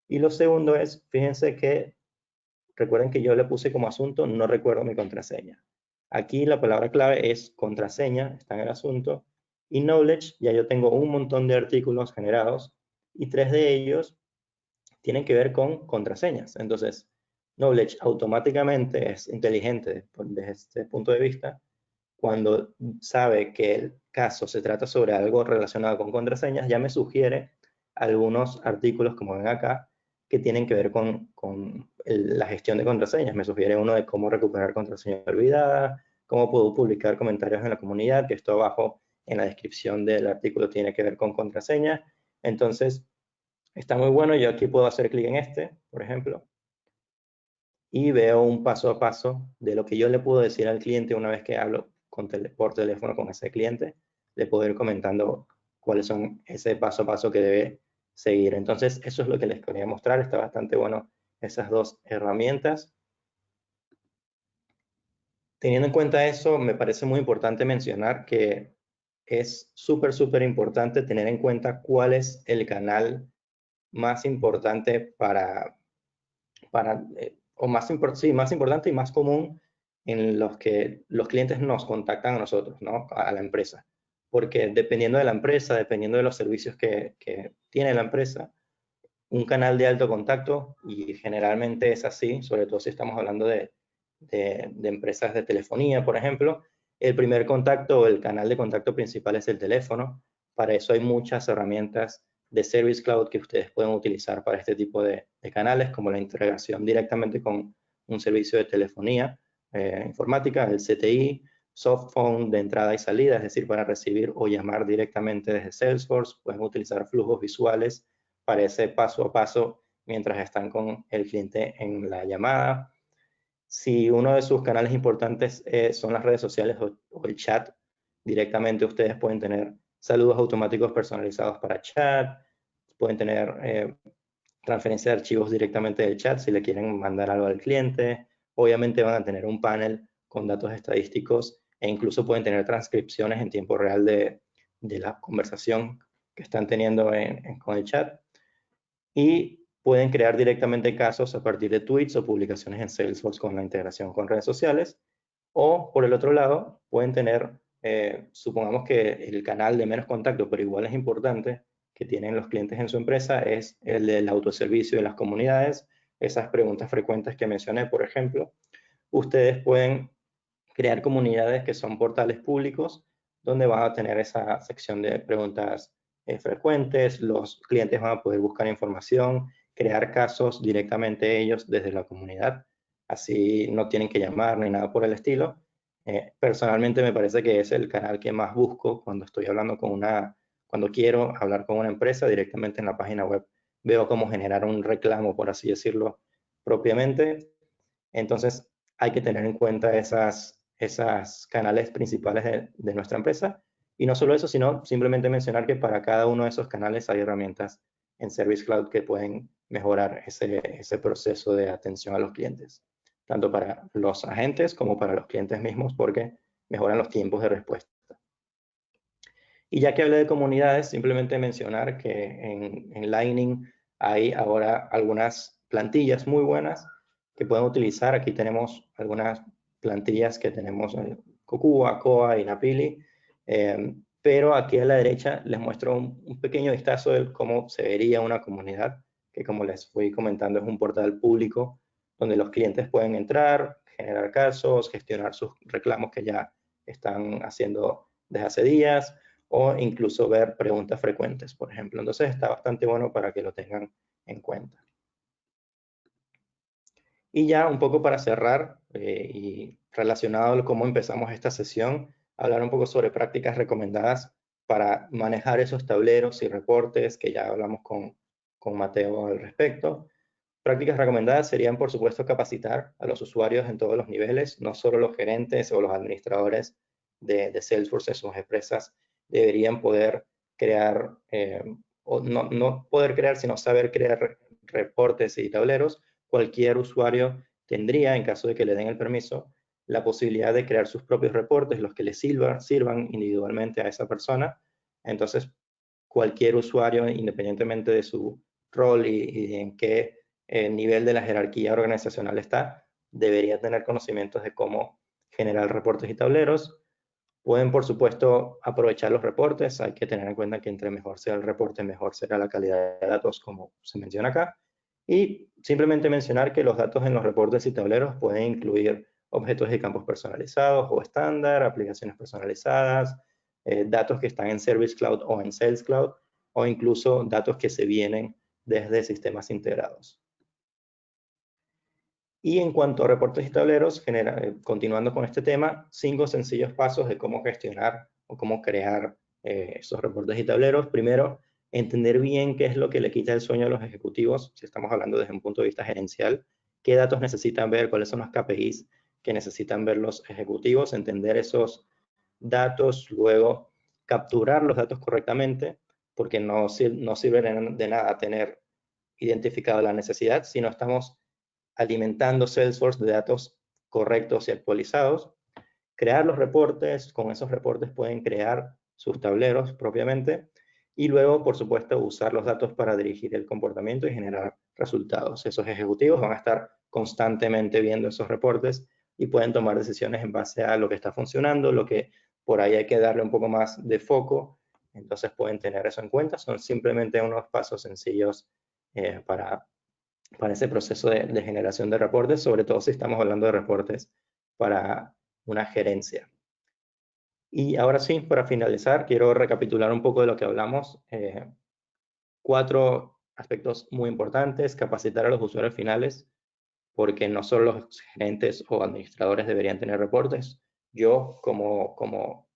[SPEAKER 3] Y lo segundo es, fíjense que, recuerden que yo le puse como asunto, no recuerdo mi contraseña. Aquí la palabra clave es contraseña, está en el asunto, y knowledge, ya yo tengo un montón de artículos generados, y 3 de ellos tienen que ver con contraseñas. Entonces, knowledge automáticamente es inteligente desde este punto de vista. Cuando sabe que el caso se trata sobre algo relacionado con contraseñas, ya me sugiere algunos artículos, como ven acá, que tienen que ver con la gestión de contraseñas. Me sugiere uno de cómo recuperar contraseña olvidada, cómo puedo publicar comentarios en la comunidad, que esto abajo en la descripción del artículo tiene que ver con contraseñas. Entonces, está muy bueno. Yo aquí puedo hacer clic en este, por ejemplo, y veo un paso a paso de lo que yo le puedo decir al cliente una vez que hablo por teléfono con ese cliente. Le puedo ir comentando cuáles son ese paso a paso que debe seguir. Entonces, eso es lo que les quería mostrar. Está bastante bueno esas dos herramientas. Teniendo en cuenta eso, me parece muy importante mencionar que es súper importante tener en cuenta cuál es el canal más importante más importante y más común en los que los clientes nos contactan a nosotros, ¿no? A la empresa. Porque dependiendo de la empresa, dependiendo de los servicios que tiene la empresa, un canal de alto contacto, y generalmente es así, sobre todo si estamos hablando de empresas de telefonía, por ejemplo, el primer contacto o el canal de contacto principal es el teléfono. Para eso hay muchas herramientas de Service Cloud que ustedes pueden utilizar para este tipo de canales, como la integración directamente con un servicio de telefonía informática, el CTI, Softphone de entrada y salida, es decir, para recibir o llamar directamente desde Salesforce. Pueden utilizar flujos visuales para ese paso a paso mientras están con el cliente en la llamada. Si uno de sus canales importantes son las redes sociales o el chat, directamente ustedes pueden tener saludos automáticos personalizados para chat, pueden tener transferencia de archivos directamente del chat si le quieren mandar algo al cliente. Obviamente van a tener un panel con datos estadísticos e incluso pueden tener transcripciones en tiempo real de la conversación que están teniendo con el chat. Y pueden crear directamente casos a partir de tweets o publicaciones en Salesforce con la integración con redes sociales. O, por el otro lado, pueden tener, supongamos que el canal de menos contacto, pero igual es importante, que tienen los clientes en su empresa, es el del autoservicio de las comunidades, esas preguntas frecuentes que mencioné, por ejemplo. Ustedes pueden crear comunidades que son portales públicos, donde van a tener esa sección de preguntas frecuentes, los clientes van a poder buscar información, crear casos directamente ellos desde la comunidad, así no tienen que llamar ni nada por el estilo. Personalmente me parece que es el canal que más busco cuando estoy hablando cuando quiero hablar con una empresa directamente en la página web. Veo cómo generar un reclamo, por así decirlo, propiamente. Entonces hay que tener en cuenta esas canales principales de nuestra empresa. Y no solo eso, sino simplemente mencionar que para cada uno de esos canales hay herramientas en Service Cloud que pueden mejorar ese proceso de atención a los clientes, tanto para los agentes como para los clientes mismos, porque mejoran los tiempos de respuesta. Y ya que hablé de comunidades, simplemente mencionar que en Lightning hay ahora algunas plantillas muy buenas que pueden utilizar. Aquí tenemos algunas plantillas que tenemos en Kokua, Koa y Napili, pero aquí a la derecha les muestro un pequeño vistazo de cómo se vería una comunidad, que como les fui comentando es un portal público donde los clientes pueden entrar, generar casos, gestionar sus reclamos que ya están haciendo desde hace días, o incluso ver preguntas frecuentes, por ejemplo. Entonces está bastante bueno para que lo tengan en cuenta. Y ya un poco para cerrar y relacionado a cómo empezamos esta sesión, hablar un poco sobre prácticas recomendadas para manejar esos tableros y reportes que ya hablamos con Mateo al respecto. Prácticas recomendadas serían, por supuesto, capacitar a los usuarios en todos los niveles, no solo los gerentes o los administradores de Salesforce en sus empresas deberían poder crear, o no poder crear, sino saber crear reportes y tableros. Cualquier usuario tendría, en caso de que le den el permiso, la posibilidad de crear sus propios reportes, los que le sirvan individualmente a esa persona. Entonces, cualquier usuario, independientemente de su rol y en qué nivel de la jerarquía organizacional está, debería tener conocimientos de cómo generar reportes y tableros. Pueden, por supuesto, aprovechar los reportes. Hay que tener en cuenta que entre mejor sea el reporte, mejor será la calidad de datos, como se menciona acá. Y simplemente mencionar que los datos en los reportes y tableros pueden incluir objetos y campos personalizados o estándar, aplicaciones personalizadas, datos que están en Service Cloud o en Sales Cloud, o incluso datos que se vienen desde sistemas integrados. Y en cuanto a reportes y tableros, continuando con este tema, 5 sencillos pasos de cómo gestionar o cómo crear esos reportes y tableros. Primero, entender bien qué es lo que le quita el sueño a los ejecutivos, si estamos hablando desde un punto de vista gerencial, qué datos necesitan ver, cuáles son los KPIs que necesitan ver los ejecutivos, entender esos datos, luego capturar los datos correctamente, porque no sirve de nada tener identificado la necesidad si no estamos alimentando Salesforce de datos correctos y actualizados, crear los reportes, con esos reportes pueden crear sus tableros propiamente, y luego, por supuesto, usar los datos para dirigir el comportamiento y generar resultados. Esos ejecutivos van a estar constantemente viendo esos reportes y pueden tomar decisiones en base a lo que está funcionando, lo que por ahí hay que darle un poco más de foco, entonces pueden tener eso en cuenta. Son simplemente unos pasos sencillos para ese proceso de generación de reportes, sobre todo si estamos hablando de reportes para una gerencia. Y ahora sí, para finalizar, quiero recapitular un poco de lo que hablamos. 4 aspectos muy importantes: capacitar a los usuarios finales, porque no solo los gerentes o administradores deberían tener reportes. Yo, como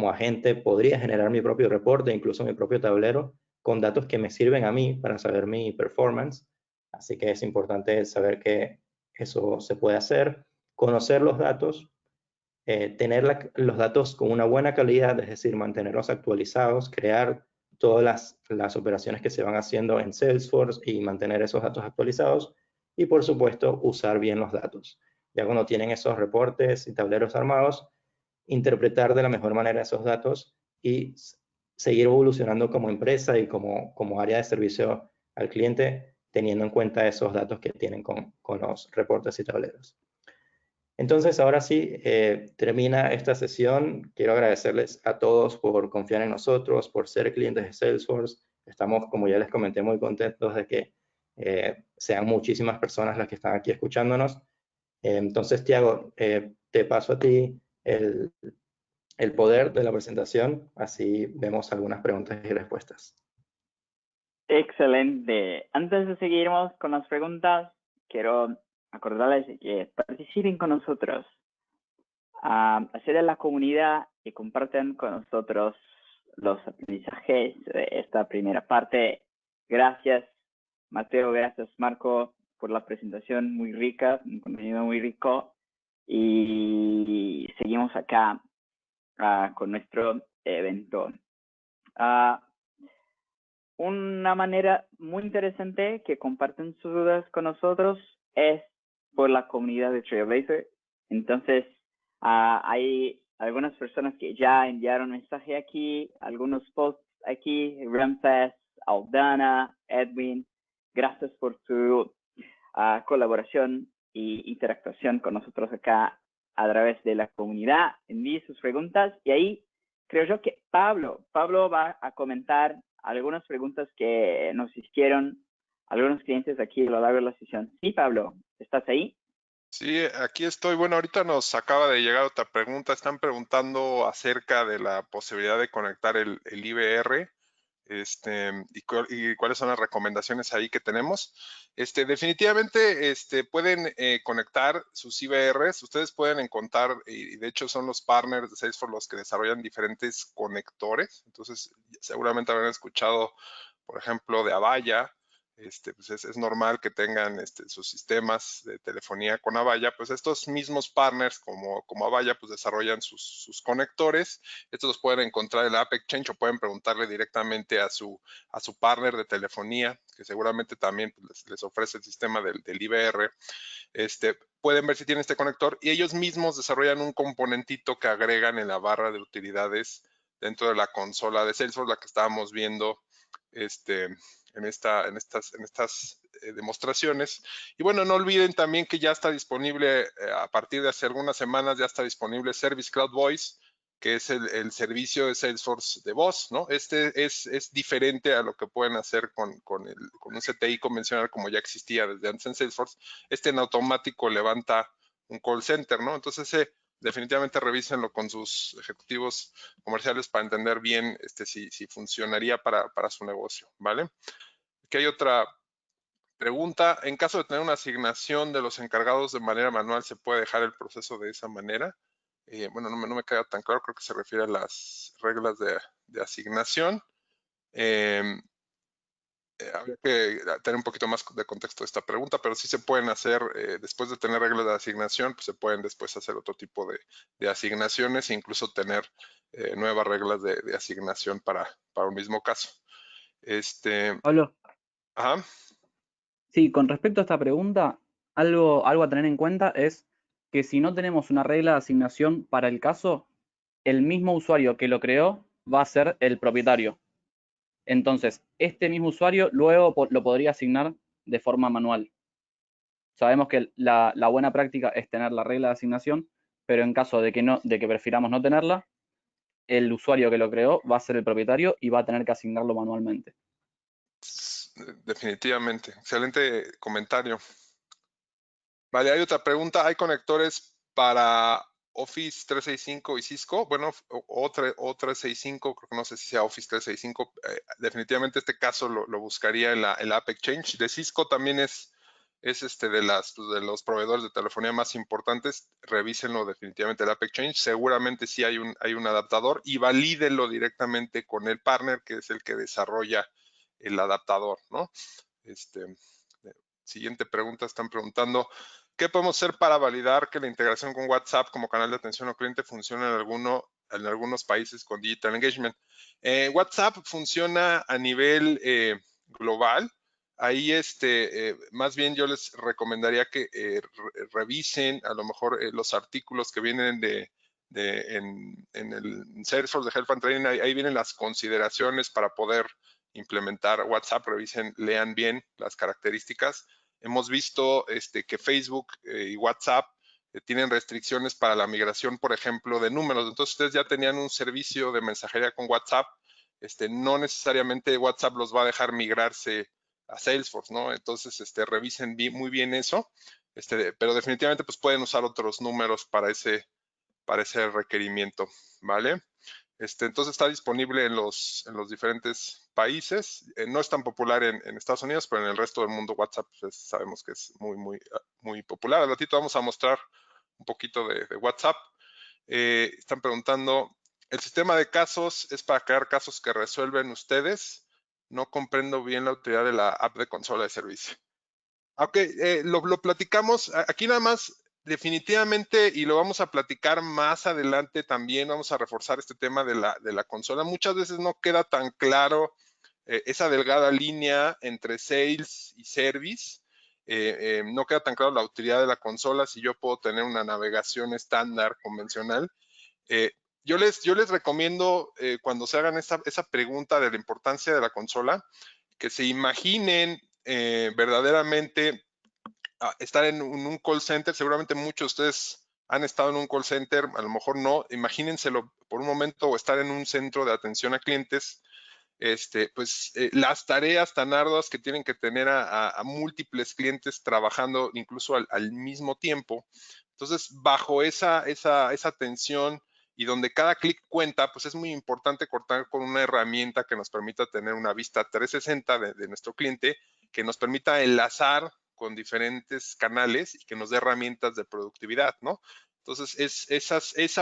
[SPEAKER 3] agente, podría generar mi propio reporte, incluso mi propio tablero, con datos que me sirven a mí para saber mi performance. Así que es importante saber que eso se puede hacer, conocer los datos, tener los datos con una buena calidad, es decir, mantenerlos actualizados, crear todas las operaciones que se van haciendo en Salesforce y mantener esos datos actualizados, y por supuesto usar bien los datos. Ya cuando tienen esos reportes y tableros armados, interpretar de la mejor manera esos datos y seguir evolucionando como empresa y como área de servicio al cliente, teniendo en cuenta esos datos que tienen con los reportes y tableros. Entonces, ahora sí, termina esta sesión. Quiero agradecerles a todos por confiar en nosotros, por ser clientes de Salesforce. Estamos, como ya les comenté, muy contentos de que sean muchísimas personas las que están aquí escuchándonos. Entonces, Tiago, te paso a ti el poder de la presentación, así vemos algunas preguntas y respuestas.
[SPEAKER 1] Excelente. Antes de seguirnos con las preguntas, quiero acordarles de que participen con nosotros, hacer en la comunidad y compartan con nosotros los aprendizajes de esta primera parte. Gracias, Mateo, gracias, Marco, por la presentación muy rica, un contenido muy rico. Y seguimos acá con nuestro evento. Una manera muy interesante que comparten sus dudas con nosotros es por la comunidad de Trailblazer. Entonces, hay algunas personas que ya enviaron mensaje aquí, algunos posts aquí, Ramses, Aldana, Edwin. Gracias por su colaboración e interactuación con nosotros acá a través de la comunidad. Envíe sus preguntas y ahí creo yo que Pablo va a comentar algunas preguntas que nos hicieron algunos clientes aquí a lo largo de la sesión. Sí, Pablo, ¿estás ahí?
[SPEAKER 4] Sí, aquí estoy. Bueno, ahorita nos acaba de llegar otra pregunta. Están preguntando acerca de la posibilidad de conectar el IVR. Y cuáles son las recomendaciones ahí que tenemos. Definitivamente pueden conectar sus IVRs. Ustedes pueden encontrar, y de hecho son los partners de Salesforce los que desarrollan diferentes conectores. Entonces, seguramente habrán escuchado, por ejemplo, de Avaya. Pues es normal que tengan sus sistemas de telefonía con Avaya. Pues estos mismos partners como Avaya pues desarrollan sus conectores. Estos los pueden encontrar en la App Exchange o pueden preguntarle directamente a su partner de telefonía, que seguramente también pues, les ofrece el sistema del IVR. Pueden ver si tiene este conector y ellos mismos desarrollan un componentito que agregan en la barra de utilidades dentro de la consola de Salesforce, la que estábamos viendo en estas demostraciones. Y bueno, no olviden también que ya está disponible, a partir de hace algunas semanas, ya está disponible Service Cloud Voice, que es el servicio de Salesforce de voz, ¿no? Es diferente a lo que pueden hacer con un CTI convencional como ya existía desde antes en Salesforce. En automático levanta un call center, ¿no? Entonces definitivamente revísenlo con sus ejecutivos comerciales para entender bien si funcionaría para su negocio, ¿vale? Aquí hay otra pregunta. En caso de tener una asignación de los encargados de manera manual, ¿se puede dejar el proceso de esa manera? Bueno, no me queda tan claro, creo que se refiere a las reglas de asignación. Habría que tener un poquito más de contexto de esta pregunta, pero sí se pueden hacer, después de tener reglas de asignación, pues se pueden después hacer otro tipo de asignaciones e incluso tener nuevas reglas de asignación para un mismo caso.
[SPEAKER 2] Pablo,
[SPEAKER 4] Ajá.
[SPEAKER 2] sí, con respecto a esta pregunta, algo a tener en cuenta es que si no tenemos una regla de asignación para el caso, el mismo usuario que lo creó va a ser el propietario. Entonces, este mismo usuario luego lo podría asignar de forma manual. Sabemos que la buena práctica es tener la regla de asignación, pero en caso de que prefiramos no tenerla, el usuario que lo creó va a ser el propietario y va a tener que asignarlo manualmente.
[SPEAKER 4] Definitivamente. Excelente comentario. Vale, hay otra pregunta. ¿Hay conectores para Office 365 y Cisco? Bueno, o 365, creo que no sé si sea Office 365. Definitivamente este caso lo buscaría en la App Exchange. De Cisco también es de los proveedores de telefonía más importantes. Revísenlo definitivamente en la App Exchange. Seguramente sí hay un adaptador y valídenlo directamente con el partner que es el que desarrolla el adaptador, ¿no? Siguiente pregunta, están preguntando, ¿qué podemos hacer para validar que la integración con WhatsApp como canal de atención al cliente funciona en algunos países con Digital Engagement? WhatsApp funciona a nivel global. Ahí, más bien yo les recomendaría que revisen a lo mejor los artículos que vienen en el Salesforce de Health and Training. Ahí vienen las consideraciones para poder implementar WhatsApp. Revisen, lean bien las características. Hemos visto que Facebook y WhatsApp tienen restricciones para la migración, por ejemplo, de números. Entonces, ustedes ya tenían un servicio de mensajería con WhatsApp. No necesariamente WhatsApp los va a dejar migrarse a Salesforce, ¿no? Entonces, revisen muy bien eso. Pero definitivamente, pues pueden usar otros números para ese requerimiento, ¿vale? Entonces está disponible en los diferentes países. No es tan popular en Estados Unidos, pero en el resto del mundo WhatsApp pues, sabemos que es muy popular. Al ratito vamos a mostrar un poquito de WhatsApp. Están preguntando, ¿el sistema de casos es para crear casos que resuelven ustedes? No comprendo bien la utilidad de la app de consola de servicio. Ok, lo platicamos. Aquí nada más, definitivamente, y lo vamos a platicar más adelante también, vamos a reforzar este tema de la consola. Muchas veces no queda tan claro esa delgada línea entre sales y service. No queda tan claro la utilidad de la consola si yo puedo tener una navegación estándar convencional. Yo les recomiendo cuando se hagan esa pregunta de la importancia de la consola, que se imaginen verdaderamente estar en un call center. Seguramente muchos de ustedes han estado en un call center, a lo mejor no. Imagínenselo por un momento, o estar en un centro de atención a clientes. Pues las tareas tan arduas que tienen que tener a múltiples clientes trabajando incluso al mismo tiempo. Entonces, bajo esa tensión y donde cada clic cuenta, pues es muy importante contar con una herramienta que nos permita tener una vista 360 de nuestro cliente, que nos permita enlazar con diferentes canales y que nos dé herramientas de productividad, ¿no? Entonces,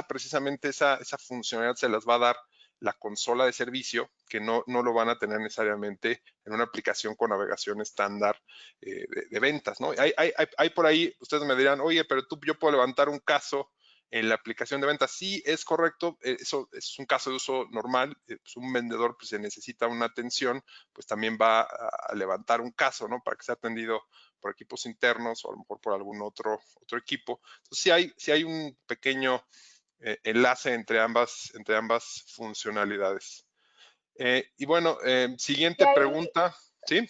[SPEAKER 4] precisamente esa funcionalidad se las va a dar la consola de servicio, que no lo van a tener necesariamente en una aplicación con navegación estándar de ventas, ¿no? Hay por ahí, ustedes me dirán, oye, pero yo puedo levantar un caso en la aplicación de ventas. Sí, es correcto, eso es un caso de uso normal. Pues un vendedor, pues, se necesita una atención, pues también va a levantar un caso, ¿no? Para que sea atendido por equipos internos o a lo mejor por algún otro equipo. Entonces, sí hay un pequeño enlace entre ambas funcionalidades. Y bueno, siguiente pregunta. ¿Sí?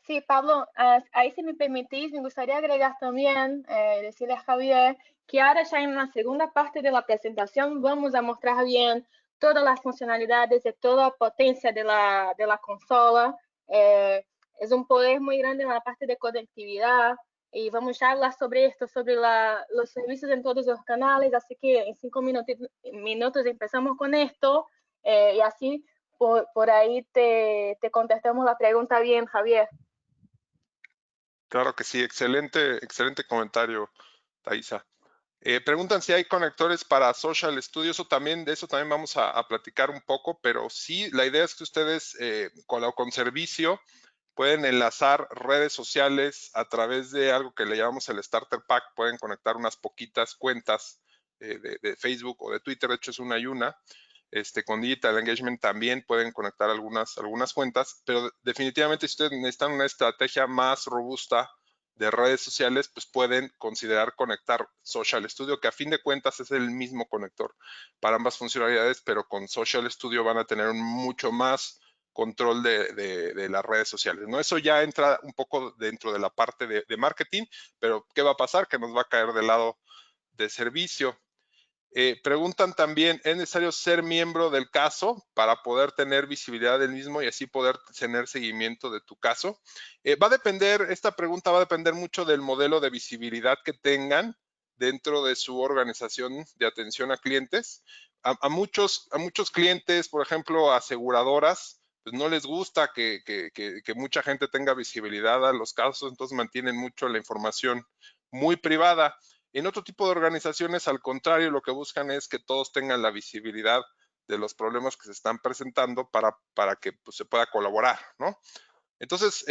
[SPEAKER 5] Sí, Pablo, ahí si me permitís, me gustaría agregar también, decirle a Javier, que ahora ya en la segunda parte de la presentación vamos a mostrar bien todas las funcionalidades de toda la potencia de la consola. Es un poder muy grande en la parte de conectividad y vamos a hablar sobre esto, sobre los servicios en todos los canales, así que en 5 minutos empezamos con esto y así por ahí te contestamos la pregunta bien, Javier.
[SPEAKER 4] Claro que sí, excelente comentario, Thaisa. Preguntan si hay conectores para Social Studio. De eso también vamos a platicar un poco, pero sí, la idea es que ustedes con servicio pueden enlazar redes sociales a través de algo que le llamamos el Starter Pack. Pueden conectar unas poquitas cuentas de Facebook o de Twitter, de hecho es una y una. Con Digital Engagement también pueden conectar algunas cuentas, pero definitivamente si ustedes necesitan una estrategia más robusta de redes sociales, pues pueden considerar conectar Social Studio, que a fin de cuentas es el mismo conector para ambas funcionalidades, pero con Social Studio van a tener mucho más control de las redes sociales, ¿no? Eso ya entra un poco dentro de la parte de marketing, pero ¿qué va a pasar? Que nos va a caer del lado de servicio. Preguntan también, ¿es necesario ser miembro del caso para poder tener visibilidad del mismo y así poder tener seguimiento de tu caso? Esta pregunta va a depender mucho del modelo de visibilidad que tengan dentro de su organización de atención a clientes. A muchos clientes, por ejemplo, aseguradoras, pues no les gusta que mucha gente tenga visibilidad a los casos, entonces mantienen mucho la información muy privada. En otro tipo de organizaciones, al contrario, lo que buscan es que todos tengan la visibilidad de los problemas que se están presentando para que pues, se pueda colaborar, ¿no? Entonces,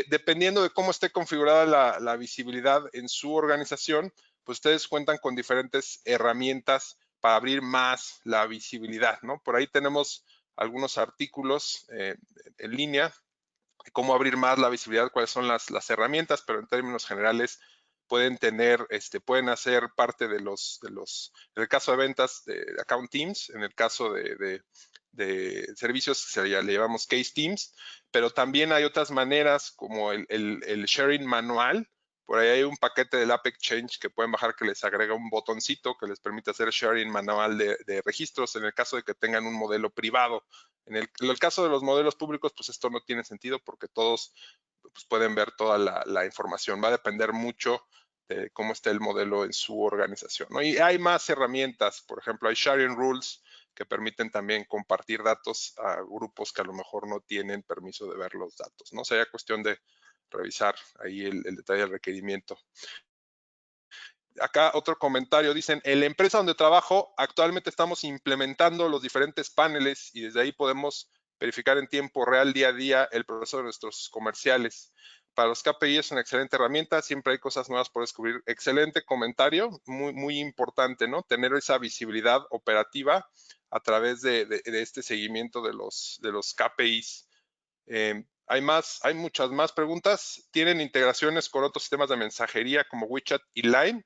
[SPEAKER 4] dependiendo de cómo esté configurada la visibilidad en su organización, pues ustedes cuentan con diferentes herramientas para abrir más la visibilidad, ¿no? Por ahí tenemos algunos artículos en línea de cómo abrir más la visibilidad, cuáles son las herramientas, pero en términos generales pueden tener, pueden hacer parte de en el caso de ventas de account teams, en el caso de servicios le llamamos case teams, pero también hay otras maneras como el sharing manual. Por ahí hay un paquete del App Exchange que pueden bajar que les agrega un botoncito que les permite hacer sharing manual de registros en el caso de que tengan un modelo privado. En el caso de los modelos públicos, pues esto no tiene sentido porque todos pues, pueden ver toda la información. Va a depender mucho de cómo esté el modelo en su organización, ¿no? Y hay más herramientas, por ejemplo, hay sharing rules que permiten también compartir datos a grupos que a lo mejor no tienen permiso de ver los datos, ¿no? Sería cuestión de revisar ahí el detalle del requerimiento. Acá otro comentario, dicen, en la empresa donde trabajo, actualmente estamos implementando los diferentes paneles y desde ahí podemos verificar en tiempo real, día a día, el proceso de nuestros comerciales. Para los KPI es una excelente herramienta, siempre hay cosas nuevas por descubrir. Excelente comentario, muy, muy importante, ¿no? Tener esa visibilidad operativa a través de este seguimiento de los KPIs. Hay muchas más preguntas. ¿Tienen integraciones con otros sistemas de mensajería como WeChat y Line?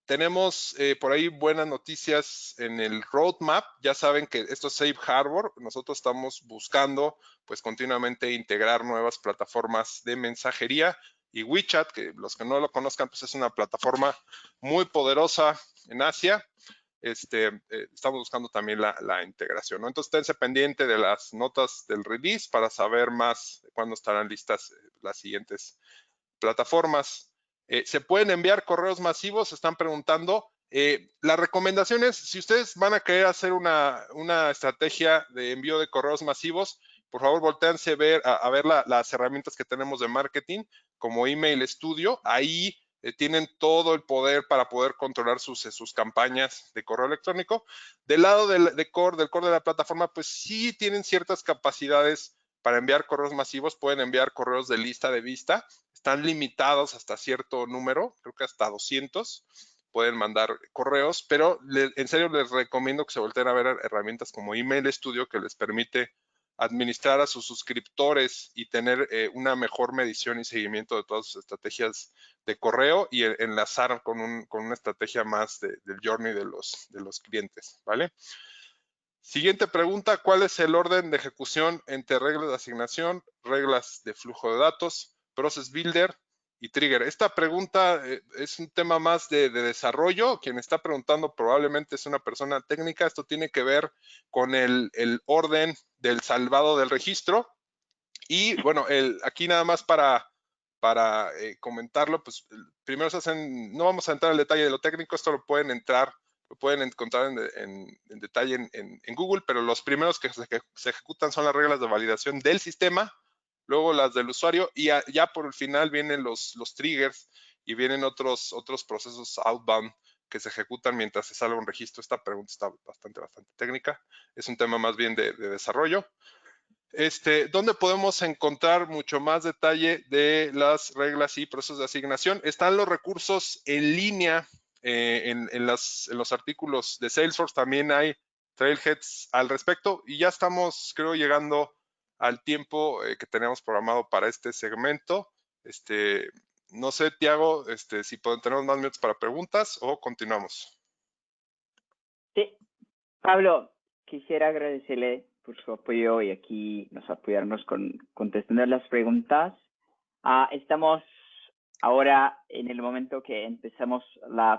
[SPEAKER 4] Tenemos por ahí buenas noticias en el roadmap. Ya saben que esto es Safe Harbor. Nosotros estamos buscando pues continuamente integrar nuevas plataformas de mensajería y WeChat, que los que no lo conozcan, pues es una plataforma muy poderosa en Asia. Estamos buscando también la integración, ¿no? Entonces, esténse pendiente de las notas del release para saber más cuándo estarán listas las siguientes plataformas. ¿Se pueden enviar correos masivos? Están preguntando. Las recomendaciones, si ustedes van a querer hacer una estrategia de envío de correos masivos, por favor, voltéense a ver las herramientas que tenemos de marketing, como Email Studio. Ahí tienen todo el poder para poder controlar sus campañas de correo electrónico. Del lado del core de la plataforma, pues sí tienen ciertas capacidades para enviar correos masivos. Pueden enviar correos de lista de vista. Están limitados hasta cierto número, creo que hasta 200. Pueden mandar correos, pero en serio les recomiendo que se volteen a ver herramientas como Email Studio, que les permite administrar a sus suscriptores y tener una mejor medición y seguimiento de todas sus estrategias de correo y enlazar con una estrategia más del journey de los clientes, ¿vale? Siguiente pregunta, ¿cuál es el orden de ejecución entre reglas de asignación, reglas de flujo de datos, Process Builder y Trigger? Esta pregunta es un tema más de desarrollo. Quien está preguntando probablemente es una persona técnica. Esto tiene que ver con el orden del salvado del registro. Y bueno, aquí nada más para comentarlo, pues primero se hacen, no vamos a entrar en el detalle de lo técnico, esto lo pueden encontrar en detalle en Google, pero los primeros que se ejecutan son las reglas de validación del sistema, luego las del usuario y ya por el final vienen los triggers y vienen otros procesos outbound que se ejecutan mientras se salva un registro. Esta pregunta está bastante técnica, es un tema más bien de desarrollo. ¿Dónde podemos encontrar mucho más detalle de las reglas y procesos de asignación? Están los recursos en línea en los artículos de Salesforce. También hay trailheads al respecto y ya estamos, creo, llegando al tiempo que tenemos programado para este segmento. No sé, Tiago, si tenemos más minutos para preguntas o continuamos.
[SPEAKER 1] Sí, Pablo, quisiera agradecerle por su apoyo y aquí nos apoyarnos contestando las preguntas. Estamos ahora en el momento que empezamos la